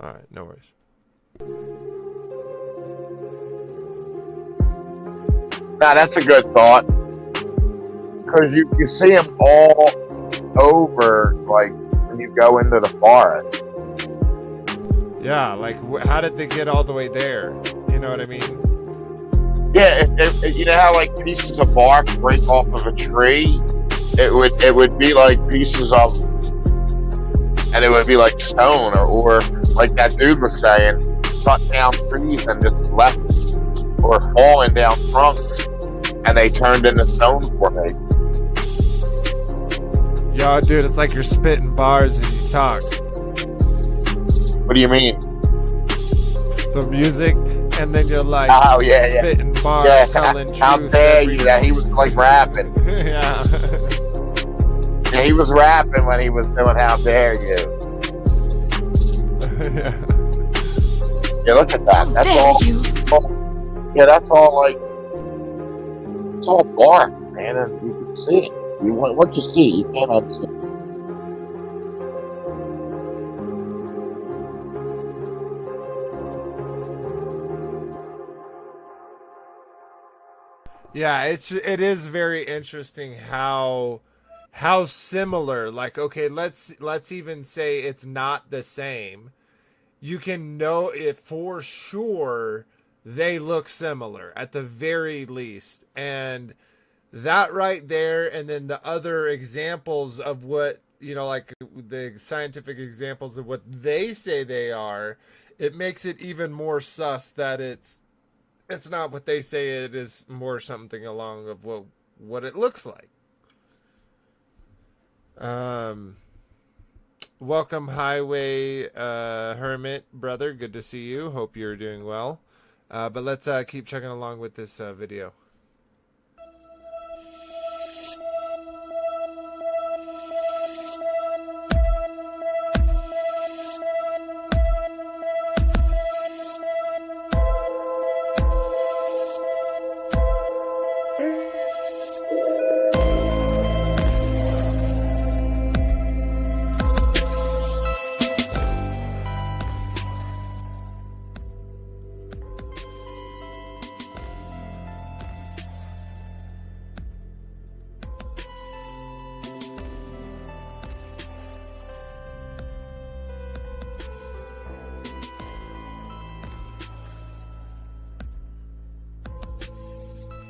Speaker 1: All right, no worries.
Speaker 4: Now that's a good thought, because you see them all over, like when you go into the forest.
Speaker 1: Yeah, like how did they get all the way there? You know what I mean?
Speaker 4: Yeah, you know how like pieces of bark break off of a tree. It would be like pieces of, and it would be like stone, or like that dude was saying, cut down trees and just left, or falling down trunks, and they turned into stone formation.
Speaker 1: Yo, dude, it's like you're spitting bars as you talk.
Speaker 4: What do you mean?
Speaker 1: The music, and then you're like,
Speaker 4: oh yeah,
Speaker 1: spitting bars,
Speaker 4: yeah.
Speaker 1: telling
Speaker 4: How
Speaker 1: truth.
Speaker 4: dare you? That he was like rapping.
Speaker 1: Yeah.
Speaker 4: Yeah, he was rapping when he was doing "How Dare You." Yeah, look at that. That's all. Yeah, that's all like. It's all bark, man, and you can see it. What you see, you can't understand.
Speaker 1: Yeah, it is very interesting how similar, like, okay, let's even say it's not the same. You can know it for sure they look similar at the very least. And that right there, and then the other examples of what, you know, like the scientific examples of what they say they are, it makes it even more sus that it's not what they say it is, more something along of what it looks like. Welcome, Highway Hermit brother. Good to see you. Hope you're doing well. But let's keep checking along with this video.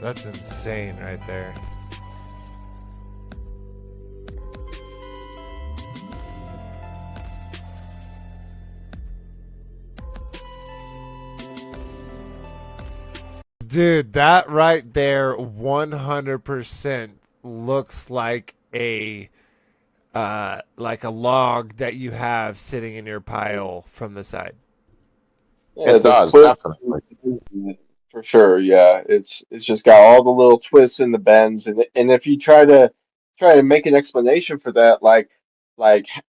Speaker 1: That's insane right there. Dude, that right there 100% looks like a log that you have sitting in your pile from the side.
Speaker 3: Yeah,
Speaker 4: It does,
Speaker 3: definitely. For sure, yeah. It's just got all the little twists and the bends, and if you try to make an explanation for that, like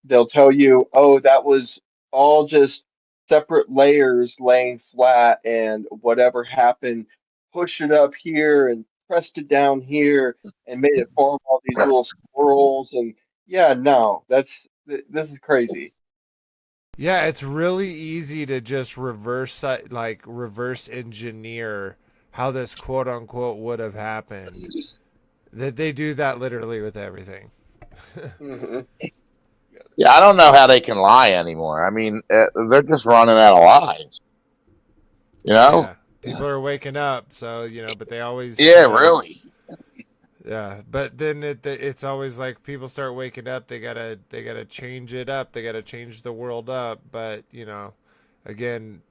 Speaker 3: they'll tell you, oh, that was all just separate layers laying flat, and whatever happened, pushed it up here and pressed it down here and made it form all these little swirls, and yeah, no, this is crazy.
Speaker 1: Yeah, it's really easy to just reverse engineer how this quote unquote would have happened. That they do that literally with everything.
Speaker 3: Hmm.
Speaker 4: Yeah, I don't know how they can lie anymore. I mean, they're just running out of lies. You know?
Speaker 1: Yeah, people are waking up, so but they always
Speaker 4: Yeah, really.
Speaker 1: Yeah, but then it's always like people start waking up, they gotta change it up, they gotta change the world up. But again,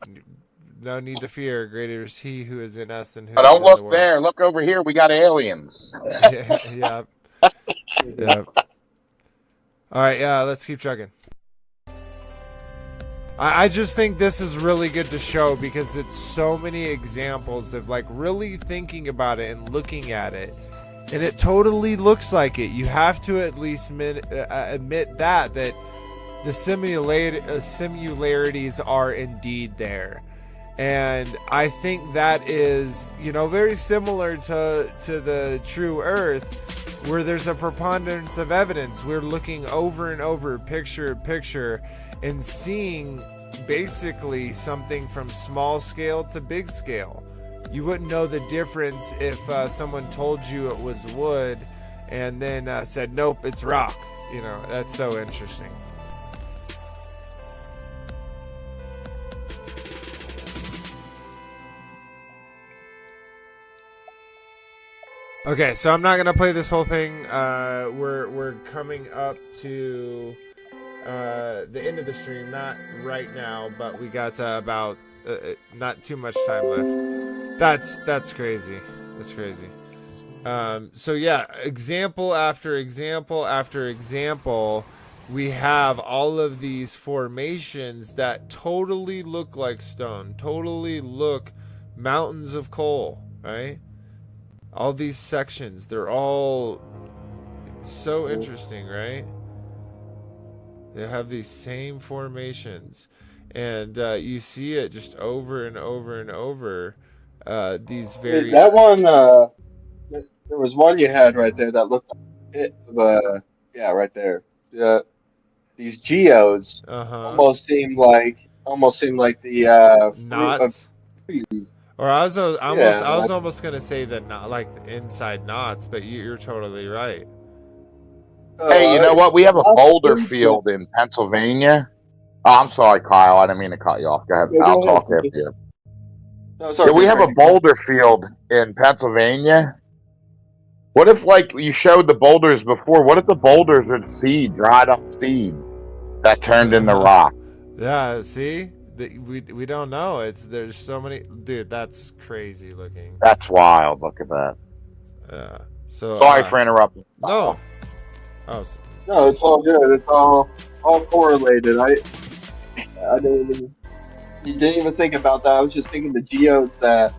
Speaker 1: no need to fear. Greater is He who is in us than who
Speaker 4: But
Speaker 1: is
Speaker 4: don't
Speaker 1: in the
Speaker 4: look
Speaker 1: world.
Speaker 4: there. Look over here. We got aliens.
Speaker 1: Yeah. Yeah. All right. Yeah. Let's keep chugging. I just think this is really good to show because it's so many examples of like really thinking about it and looking at it, and it totally looks like it. You have to at least admit that the similarities are indeed there. And I think that is, very similar to the true Earth, where there's a preponderance of evidence. We're looking over and over, picture to picture, and seeing basically something from small scale to big scale. You wouldn't know the difference if someone told you it was wood and then said, nope, it's rock. That's so interesting. Okay, so I'm not gonna play this whole thing. We're coming up to the end of the stream, not right now, but we got about not too much time left. That's crazy. That's crazy. So yeah, example after example after example, we have all of these formations that totally look like stone, totally look mountains of coal, right? All these sections, they're all so interesting, right? They have these same formations, and you see it just over and over and over. These very
Speaker 3: That one, there was one you had right there that looked like a bit of yeah, right there. These geodes almost seem like the fruit of
Speaker 1: knots. Or I was almost gonna say that not like inside knots, but you're totally right.
Speaker 4: Hey, you know what? We have a boulder field in Pennsylvania. Oh, I'm sorry, Kyle. I didn't mean to cut you off. Go ahead. I'll talk after you.
Speaker 3: No,
Speaker 4: Yeah, we have a boulder field in Pennsylvania. What if, like, you showed the boulders before? What if the boulders are seed, dried up seed that turned into rock?
Speaker 1: Yeah, see, we don't know. There's so many, dude. That's crazy looking.
Speaker 4: That's wild. Look at that.
Speaker 1: Yeah. So
Speaker 4: sorry for interrupting.
Speaker 1: No. Oh.
Speaker 3: No, it's all good. It's all correlated. I didn't even think about that. I was just thinking the geodes that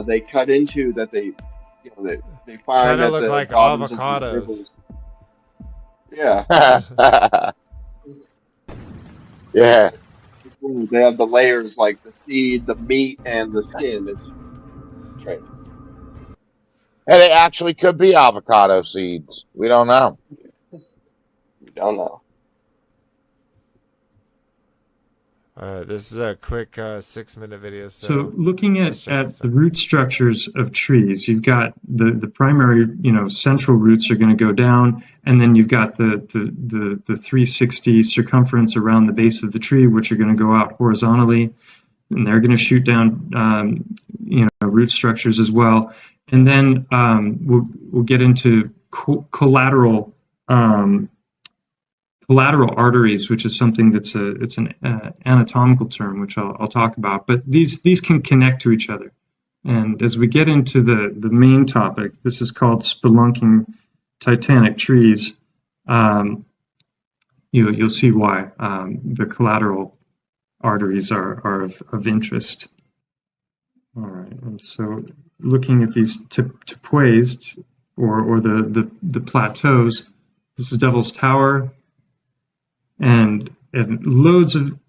Speaker 3: they cut into, that they find
Speaker 1: kind of
Speaker 3: at
Speaker 1: look
Speaker 3: the
Speaker 1: like
Speaker 3: bottoms of
Speaker 1: avocados.
Speaker 3: Yeah.
Speaker 4: Yeah.
Speaker 3: They have the layers like the seed, the meat, and the skin. It's strange.
Speaker 4: And it actually could be avocado seeds. We don't know.
Speaker 3: We don't know.
Speaker 1: This is a quick 6-minute video.
Speaker 2: So looking at the root structures of trees, you've got the primary, central roots are going to go down, and then you've got the 360 circumference around the base of the tree, which are going to go out horizontally, and they're going to shoot down, root structures as well. And then we'll get into collateral arteries, which is something that's an anatomical term, which I'll talk about. But these can connect to each other. And as we get into the main topic, this is called spelunking titanic trees. You'll see why the collateral arteries are of interest. All right, and so looking at these tepues or the plateaus, this is Devil's Tower. And loads of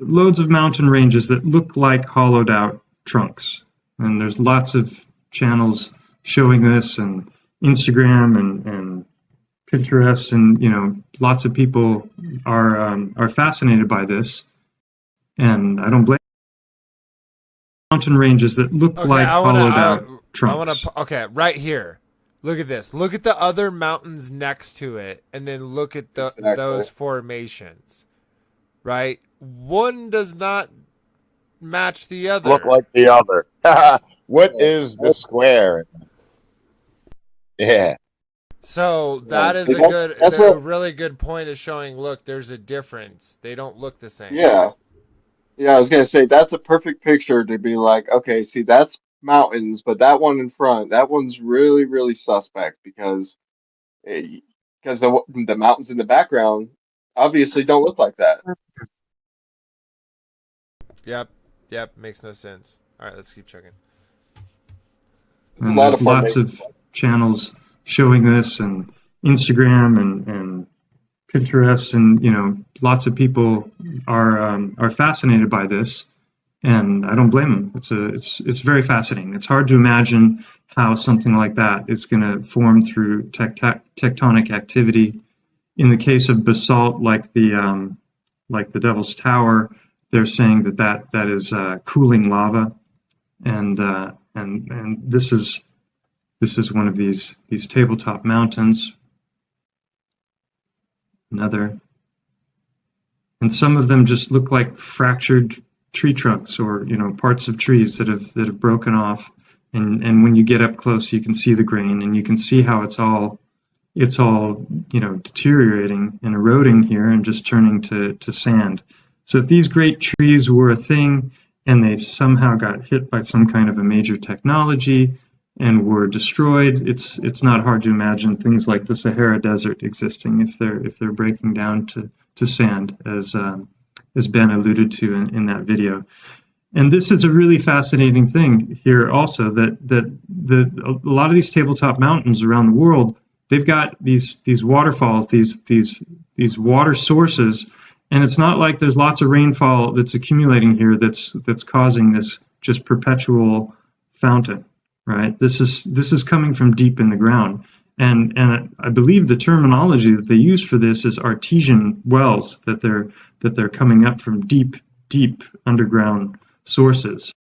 Speaker 2: mountain ranges that look like hollowed out trunks. And there's lots of channels showing this, and Instagram and Pinterest, and lots of people are fascinated by this. And I don't blame mountain ranges that look like hollowed out trunks.
Speaker 1: Okay, right here. Look at this. Look at the other mountains next to it, and then look at those formations. Right? One does not match the other.
Speaker 4: Look like the other. What is the square? Yeah.
Speaker 1: So that is a really good point of showing, look, there's a difference. They don't look the same.
Speaker 3: Yeah. Yeah, I was gonna say that's a perfect picture to be like, okay, see, that's mountains, but that one in front, that one's really, really suspect eh, because the mountains in the background obviously don't look like that.
Speaker 1: Yep. Yep. Makes no sense. All right, let's keep checking.
Speaker 3: It's a
Speaker 2: And
Speaker 3: lot
Speaker 2: there's
Speaker 3: of
Speaker 2: lots
Speaker 3: formation.
Speaker 2: of channels showing this, and Instagram and Pinterest, and lots of people are fascinated by this, and I don't blame them. It's very fascinating. It's hard to imagine how something like that is going to form through tectonic activity. In the case of basalt, like the Devil's Tower, they're saying that is cooling lava, and this is one of these tabletop mountains. Another, and some of them just look like fractured tree trunks, or parts of trees that have broken off. And when you get up close, you can see the grain, and you can see how it's all deteriorating and eroding here and just turning to sand. So if these great trees were a thing and they somehow got hit by some kind of a major technology and were destroyed, it's not hard to imagine things like the Sahara Desert existing if they're breaking down to sand, as Ben alluded to in that video. And this is a really fascinating thing here also, that a lot of these tabletop mountains around the world, they've got these waterfalls, these water sources, and it's not like there's lots of rainfall that's accumulating here that's causing this just perpetual fountain, right? This is coming from deep in the ground. And I believe the terminology that they use for this is artesian wells, that they're coming up from deep underground sources.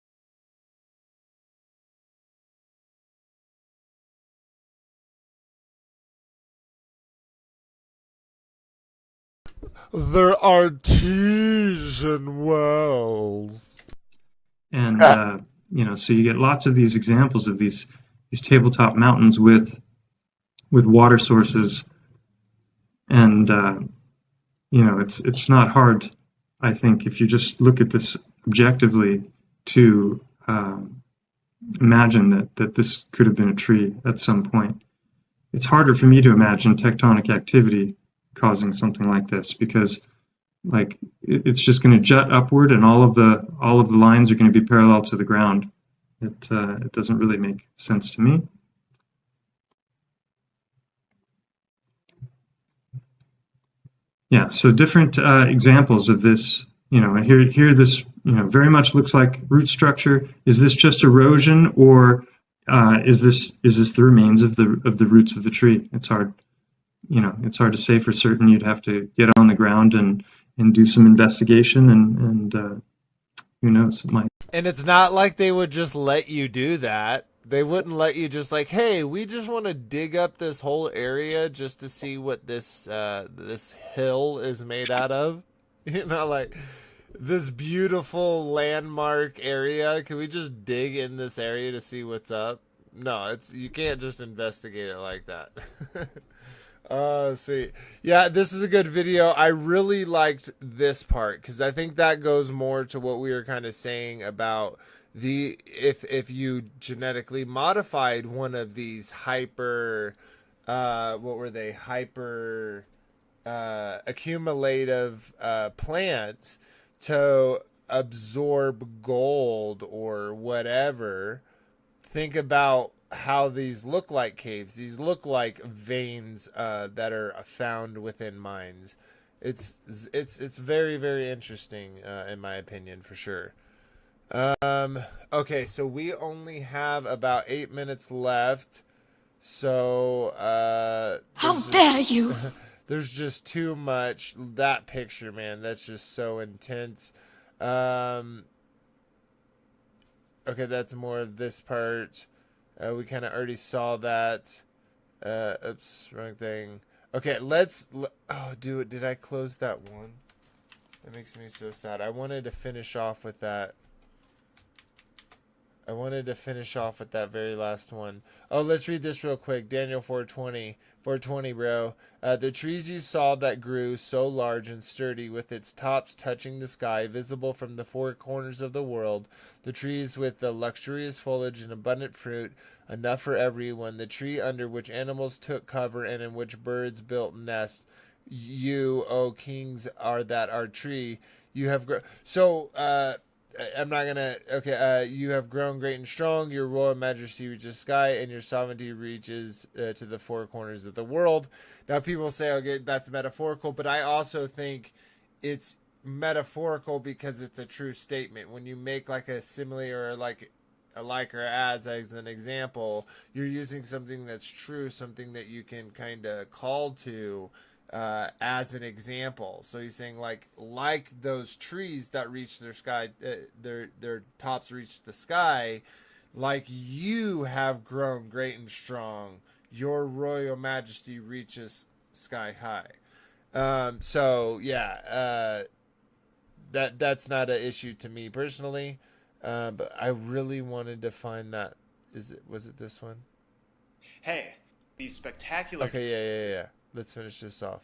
Speaker 1: They're artesian wells.
Speaker 2: And so you get lots of these examples of these tabletop mountains with water sources, and it's not hard, I think, if you just look at this objectively, to imagine that this could have been a tree at some point. It's harder for me to imagine tectonic activity causing something like this, because it's just going to jut upward, and all of the lines are going to be parallel to the ground. It doesn't really make sense to me. Yeah, so different examples of this, and here this, very much looks like root structure. Is this just erosion, or is this the remains of the roots of the tree? It's hard, it's hard to say for certain. You'd have to get on the ground and do some investigation, and who knows, it might.
Speaker 1: And it's not like they would just let you do that. They wouldn't let you just like, hey, we just want to dig up this whole area just to see what this hill is made out of. Like this beautiful landmark area. Can we just dig in this area to see what's up? No, you can't just investigate it like that. Oh, sweet. Yeah, this is a good video. I really liked this part because I think that goes more to what we were kind of saying about if you genetically modified one of these hyper accumulative plants to absorb gold or whatever. Think about how these look like caves. These look like veins that are found within mines. It's very, very interesting in my opinion, for sure. Okay, so we only have about 8 minutes left. So
Speaker 13: how dare you?
Speaker 1: There's just too much. That picture, man, that's just so intense. Okay, that's more of this part. We kind of already saw that. Oops, wrong thing. Okay, oh, dude, did I close that one? That makes me so sad. I wanted to finish off with that. I wanted to finish off with that very last one. Oh, let's read this real quick. Daniel 4:20. 4:20, bro. The trees you saw that grew so large and sturdy, with its tops touching the sky, visible from the four corners of the world, the trees with the luxurious foliage and abundant fruit, enough for everyone, the tree under which animals took cover and in which birds built nests. You, O kings, are that our tree. You have I'm not gonna. Okay. You have grown great and strong. Your royal majesty reaches the sky, and your sovereignty reaches to the four corners of the world. Now, people say, "Okay, that's metaphorical," but I also think it's metaphorical because it's a true statement. When you make like a simile or like a like or as an example, you're using something that's true, something that you can kind of call to. As an example, so he's saying like those trees that reach their sky, their tops reach the sky, like you have grown great and strong. Your royal majesty reaches sky high. So yeah, that's not an issue to me personally, but I really wanted to find that. Was it this one?
Speaker 6: Hey, these spectacular.
Speaker 1: Okay, yeah. Let's finish this off.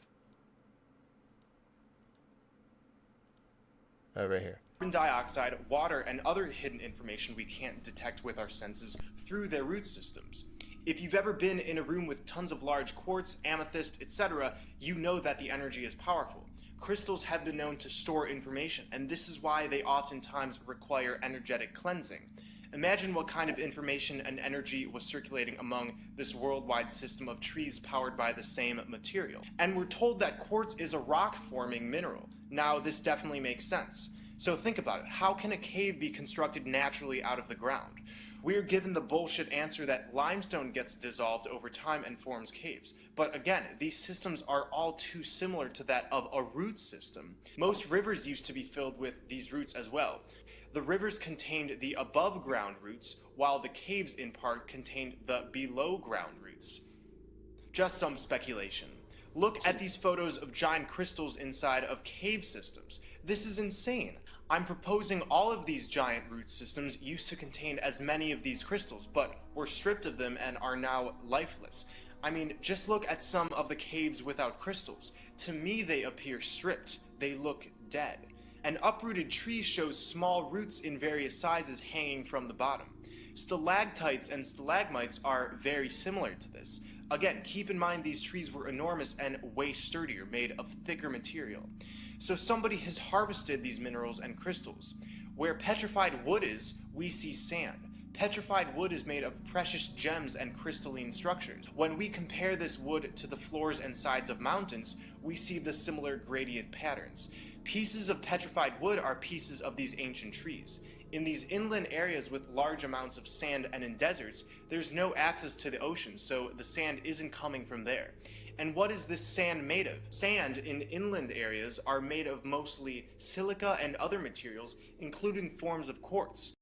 Speaker 1: Right here.
Speaker 6: Carbon dioxide, water, and other hidden information we can't detect with our senses through their root systems. If you've ever been in a room with tons of large quartz, amethyst, etc., you know that the energy is powerful. Crystals have been known to store information, and this is why they oftentimes require energetic cleansing. Imagine what kind of information and energy was circulating among this worldwide system of trees powered by the same material. And we're told that quartz is a rock-forming mineral. Now, this definitely makes sense. So think about it. How can a cave be constructed naturally out of the ground? We're given the bullshit answer that limestone gets dissolved over time and forms caves. But again, these systems are all too similar to that of a root system. Most rivers used to be filled with these roots as well. The rivers contained the above-ground roots, while the caves in part contained the below-ground roots. Just some speculation. Look at these photos of giant crystals inside of cave systems. This is insane. I'm proposing all of these giant root systems used to contain as many of these crystals, but were stripped of them and are now lifeless. I mean, just look at some of the caves without crystals. To me, they appear stripped. They look dead. An uprooted tree shows small roots in various sizes hanging from the bottom. Stalactites and stalagmites are very similar to this. Again, keep in mind these trees were enormous and way sturdier, made of thicker material. So somebody has harvested these minerals and crystals. Where petrified wood is, we see sand. Petrified wood is made of precious gems and crystalline structures. When we compare this wood to the floors and sides of mountains, we see the similar gradient patterns. Pieces of petrified wood are pieces of these ancient trees. In these inland areas with large amounts of sand and in deserts, there's no access to the ocean, so the sand isn't coming from there. And what is this sand made of? Sand in inland areas are made of mostly silica and other materials, including forms of quartz.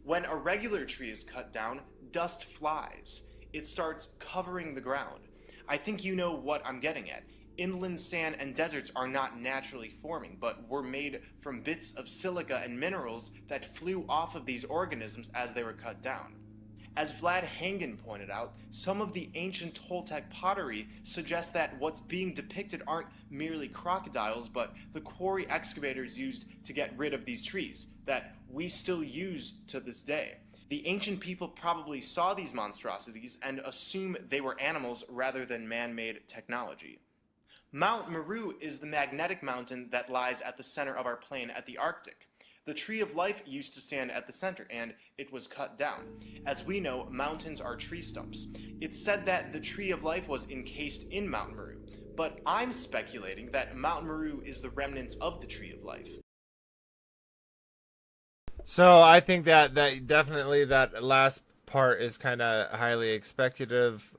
Speaker 6: When a regular tree is cut down, dust flies. It starts covering the ground. I think you know what I'm getting at. Inland sand and deserts are not naturally forming, but were made from bits of silica and minerals that flew off of these organisms as they were cut down. As Vlad Hangen pointed out, some of the ancient Toltec pottery suggests that what's being depicted aren't merely crocodiles, but the quarry excavators used to get rid of these trees, that we still use to this day. The ancient people probably saw these monstrosities and assume they were animals rather than man-made technology. Mount Meru is the magnetic mountain that lies at the center of our plain at the Arctic. The Tree of Life used to stand at the center, and it was cut down. As we know, mountains are tree stumps. It's said that the Tree of Life was encased in Mount Meru, but I'm speculating that Mount Meru is the remnants of the Tree of Life.
Speaker 1: So I think that definitely that last part is kind of highly speculative.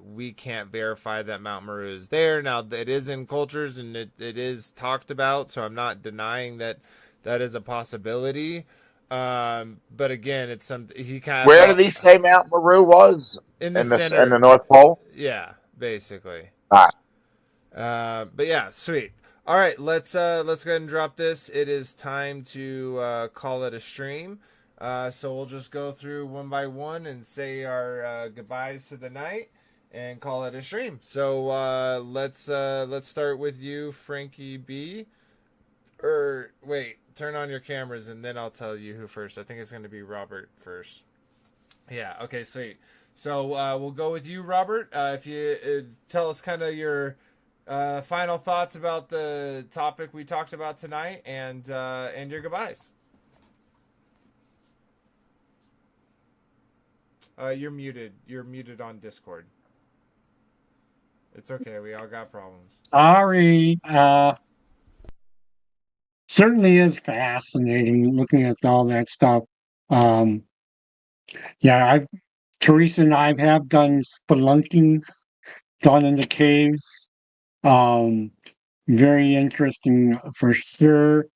Speaker 1: We can't verify that Mount Meru is there. Now, it is in cultures and it is talked about, so I'm not denying that is a possibility. But again, it's something he kind of...
Speaker 4: Where did he say Mount Meru was?
Speaker 1: In the center.
Speaker 4: In the North Pole?
Speaker 1: Yeah, basically.
Speaker 4: All right.
Speaker 1: But yeah, sweet. All right, let's go ahead and drop this. It is time to call it a stream. So we'll just go through one by one and say our goodbyes for the night and call it a stream. So let's start with you, Frankie B. Or wait, turn on your cameras and then I'll tell you who first. I think it's going to be Robert first. Yeah. Okay. Sweet. So we'll go with you, Robert. If you tell us kind of your final thoughts about the topic we talked about tonight and your goodbyes. You're muted. You're muted on Discord. It's okay. We all got problems.
Speaker 2: Sorry. Certainly is fascinating looking at all that stuff. Yeah, Teresa and I have done spelunking, gone into caves. Very interesting for sure.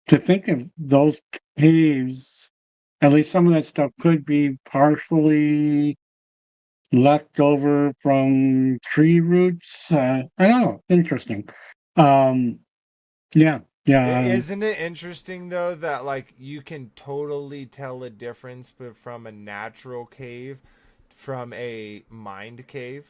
Speaker 2: To think of those caves, at least some of that stuff could be partially left over from tree roots. I don't know. Interesting. Yeah.
Speaker 1: Isn't it interesting though that like you can totally tell a difference from a natural cave from a mined cave?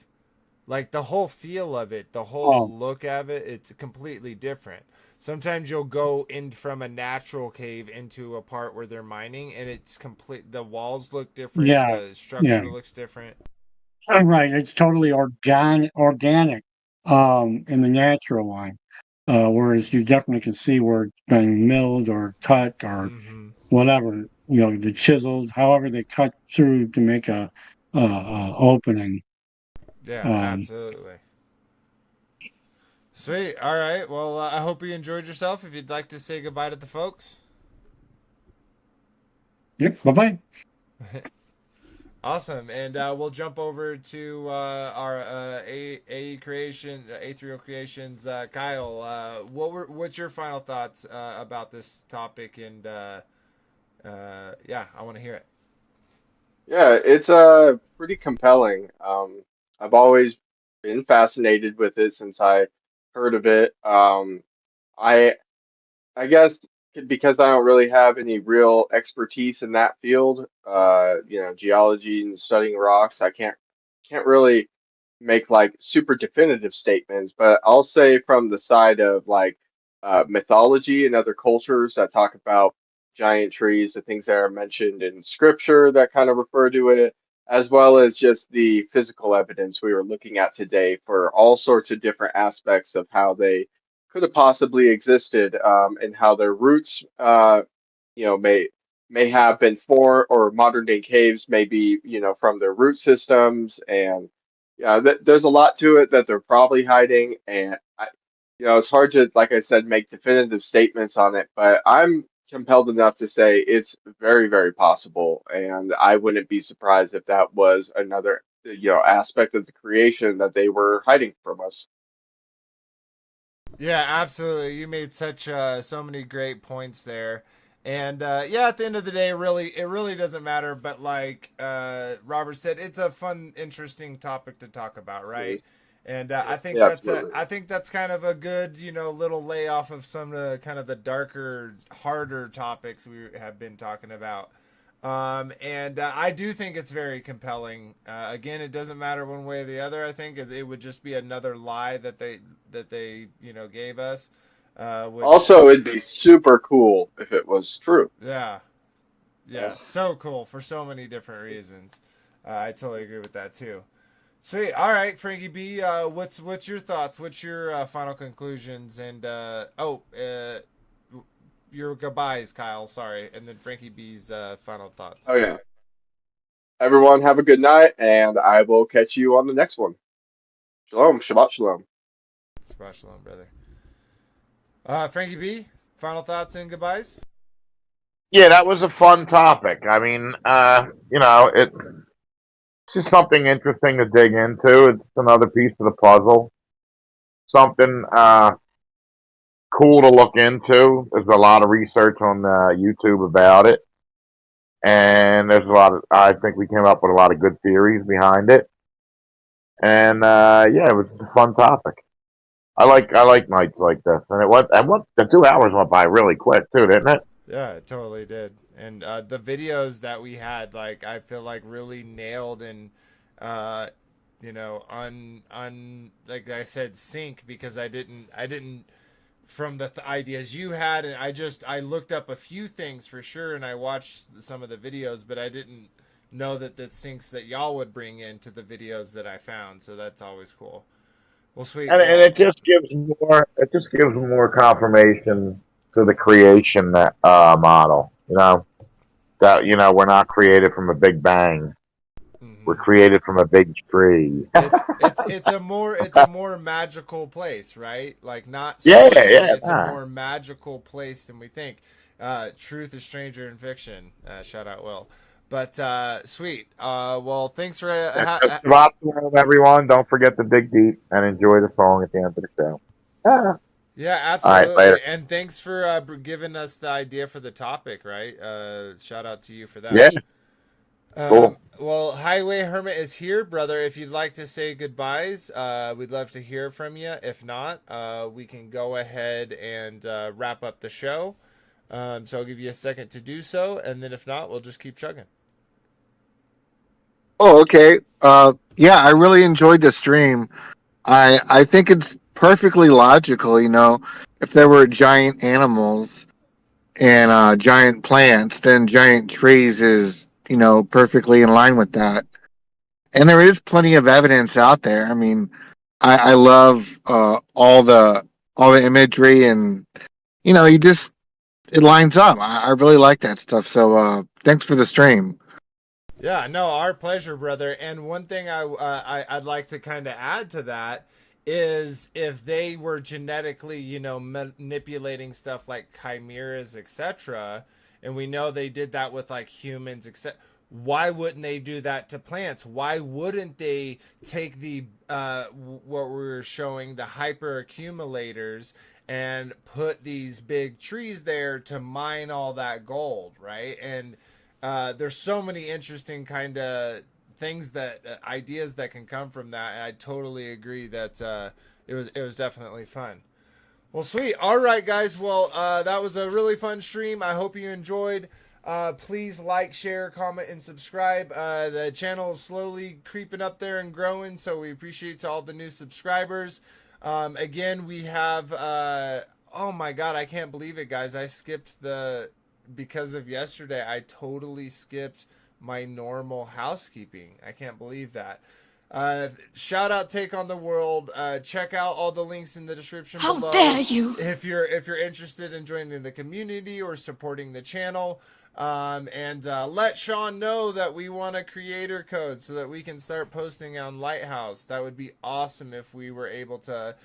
Speaker 1: Like the whole feel of it, the whole look of it, it's completely different. Sometimes you'll go in from a natural cave into a part where they're mining and it's complete, the walls look different, the structure looks different.
Speaker 2: Right, it's totally organic in the natural one. Whereas you definitely can see where it's been milled or cut or whatever, the chiseled, however they cut through to make a opening.
Speaker 1: Yeah, absolutely. Sweet. All right. Well, I hope you enjoyed yourself. If you'd like to say goodbye to the folks.
Speaker 2: Yep. Bye-bye.
Speaker 1: Awesome. And we'll jump over to our A3O Creations. Kyle, what's your final thoughts about this topic? And yeah, I want to hear it.
Speaker 3: Yeah, it's pretty compelling. I've always been fascinated with it since I heard of it. I I guess because I don't really have any real expertise in that field, geology and studying rocks, I can't really make like super definitive statements, but I'll say from the side of like mythology and other cultures that talk about giant trees, the things that are mentioned in scripture that kind of refer to it, as well as just the physical evidence we were looking at today for all sorts of different aspects of how they could have possibly existed, and how their roots, may have been for or modern day caves may be, from their root systems, and yeah, there's a lot to it that they're probably hiding, and it's hard to, like I said, make definitive statements on it, but I'm compelled enough to say it's very, very possible, and I wouldn't be surprised if that was another, aspect of the creation that they were hiding from us.
Speaker 1: Yeah, absolutely. You made such so many great points there. And yeah, at the end of the day, it really doesn't matter. But like Robert said, it's a fun, interesting topic to talk about, right? And I think that's kind of a good, little layoff of some of kind of the darker, harder topics we have been talking about. And I do think it's very compelling. Again, it doesn't matter one way or the other. I think it would just be another lie that they gave us.
Speaker 3: Also, it'd be super cool if it was true.
Speaker 1: Yeah, so cool for so many different reasons. I totally agree with that too. Sweet. All right, Frankie B. What's your thoughts? What's your final conclusions? And your goodbyes, Kyle. Sorry, and then Frankie B's final thoughts.
Speaker 3: Oh yeah. Everyone have a good night, and I will catch you on the next one. Shalom, Shabbat Shalom.
Speaker 1: Shabbat Shalom, brother. Frankie B, final thoughts and goodbyes?
Speaker 4: Yeah, that was a fun topic. I mean, it's just something interesting to dig into. It's another piece of the puzzle. Something cool to look into. There's a lot of research on YouTube about it. And I think we came up with a lot of good theories behind it. And yeah, it was a fun topic. I like nights like this, and the 2 hours went by really quick too, didn't it?
Speaker 1: Yeah, it totally did. And the videos that we had, like, I feel like really nailed and you know, like I said, sync, because I didn't from the ideas you had, and I looked up a few things for sure, and I watched some of the videos, but I didn't know that the syncs that y'all would bring into the videos that I found. So that's always cool. Well, sweet.
Speaker 4: And it just gives more confirmation to the creation model. You know, that, you know, we're not created from a big bang. We're created from a big tree.
Speaker 1: It's a more magical place, right? Like, not it's a more magical place than we think. Truth is stranger in fiction. Shout out Will. But sweet. Well, thanks for
Speaker 4: everyone. Don't forget to dig deep and enjoy the song at the end of the show.
Speaker 1: Yeah, absolutely.
Speaker 4: All right, later.
Speaker 1: And thanks for giving us the idea for the topic, right? Shout out to you for that.
Speaker 4: Yeah. Cool.
Speaker 1: Well, Highway Hermit is here, brother. If you'd like to say goodbyes, we'd love to hear from you. If not, we can go ahead and wrap up the show. So I'll give you a second to do so, and then if not, we'll just keep chugging.
Speaker 14: Oh, okay. Yeah, I really enjoyed the stream. I think it's perfectly logical, you know. If there were giant animals and giant plants, then giant trees is, you know, perfectly in line with that. And there is plenty of evidence out there. I mean, I love all the imagery, and you know, it lines up. I really like that stuff. So thanks for the stream.
Speaker 1: Yeah, no, our pleasure, brother. And one thing I'd like to kind of add to that is, if they were genetically, you know, manipulating stuff like chimeras, etc., and we know they did that with like humans, etc., why wouldn't they do that to plants? Why wouldn't they take the what we were showing, the hyper accumulators, and put these big trees there to mine all that gold, right? And there's so many interesting kind of things that ideas that can come from that. And I totally agree that it was definitely fun. Well, sweet. All right, guys. Well, that was a really fun stream. I hope you enjoyed. Please like, share, comment, and subscribe. The channel is slowly creeping up there and growing, so we appreciate all the new subscribers. Again, we have oh my god, I can't believe it, guys. I skipped because of yesterday, I totally skipped my normal housekeeping. I can't believe that. Shout out Take on the World. Check out all the links in the description below.
Speaker 15: How dare you!
Speaker 1: If you're interested in joining the community or supporting the channel. And let Sean know that we want a creator code so that we can start posting on Lighthouse. That would be awesome if we were able to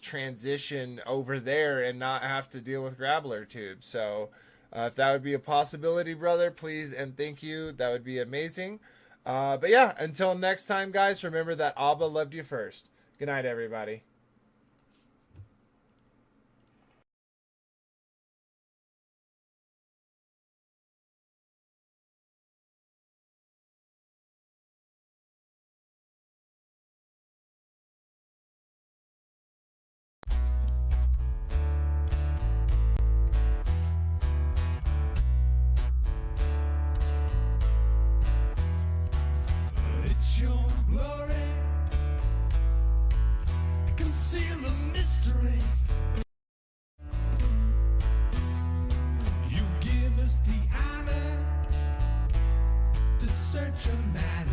Speaker 1: transition over there and not have to deal with Grabbler Tube. So if that would be a possibility, brother, please and thank you. That would be amazing. But yeah, until next time, guys, remember that Abba loved you first. Good night, everybody.
Speaker 16: Your glory, conceal the mystery. You give us the honor to search a matter.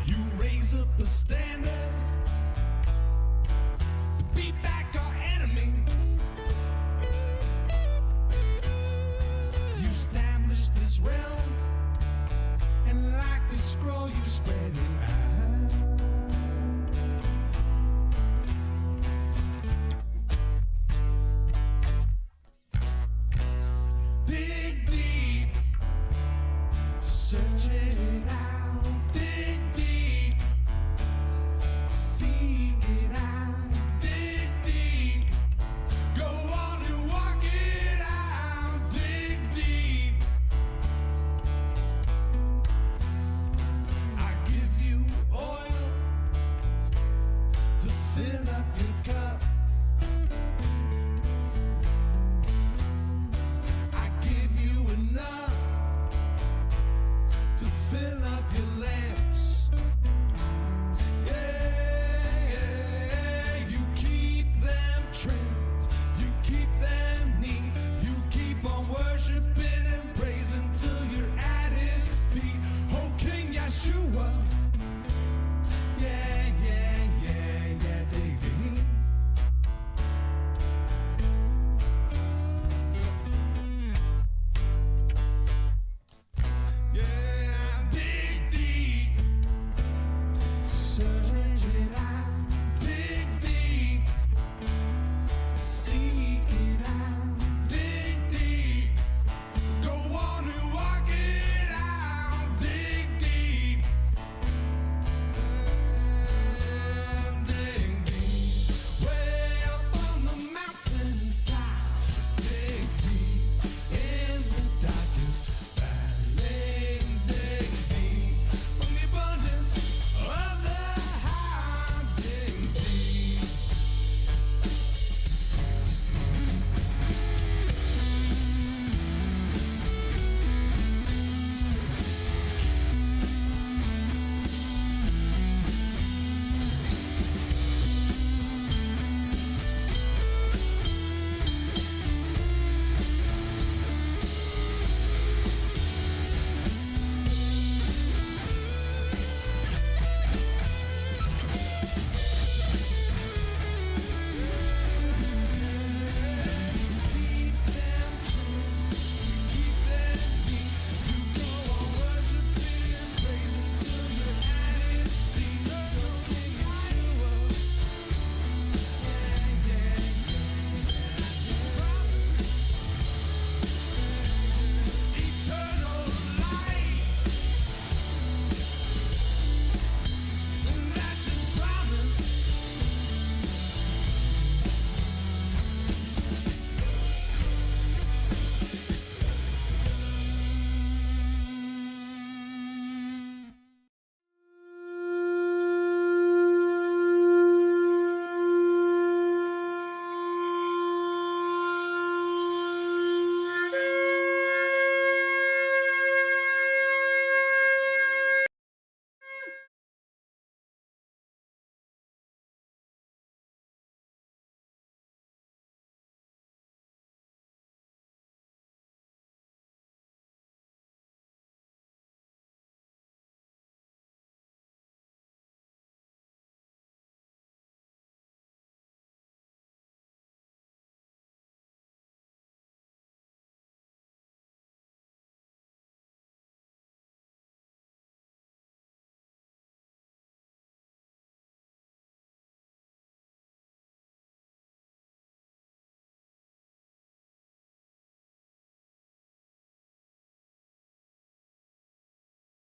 Speaker 16: You raise up a standard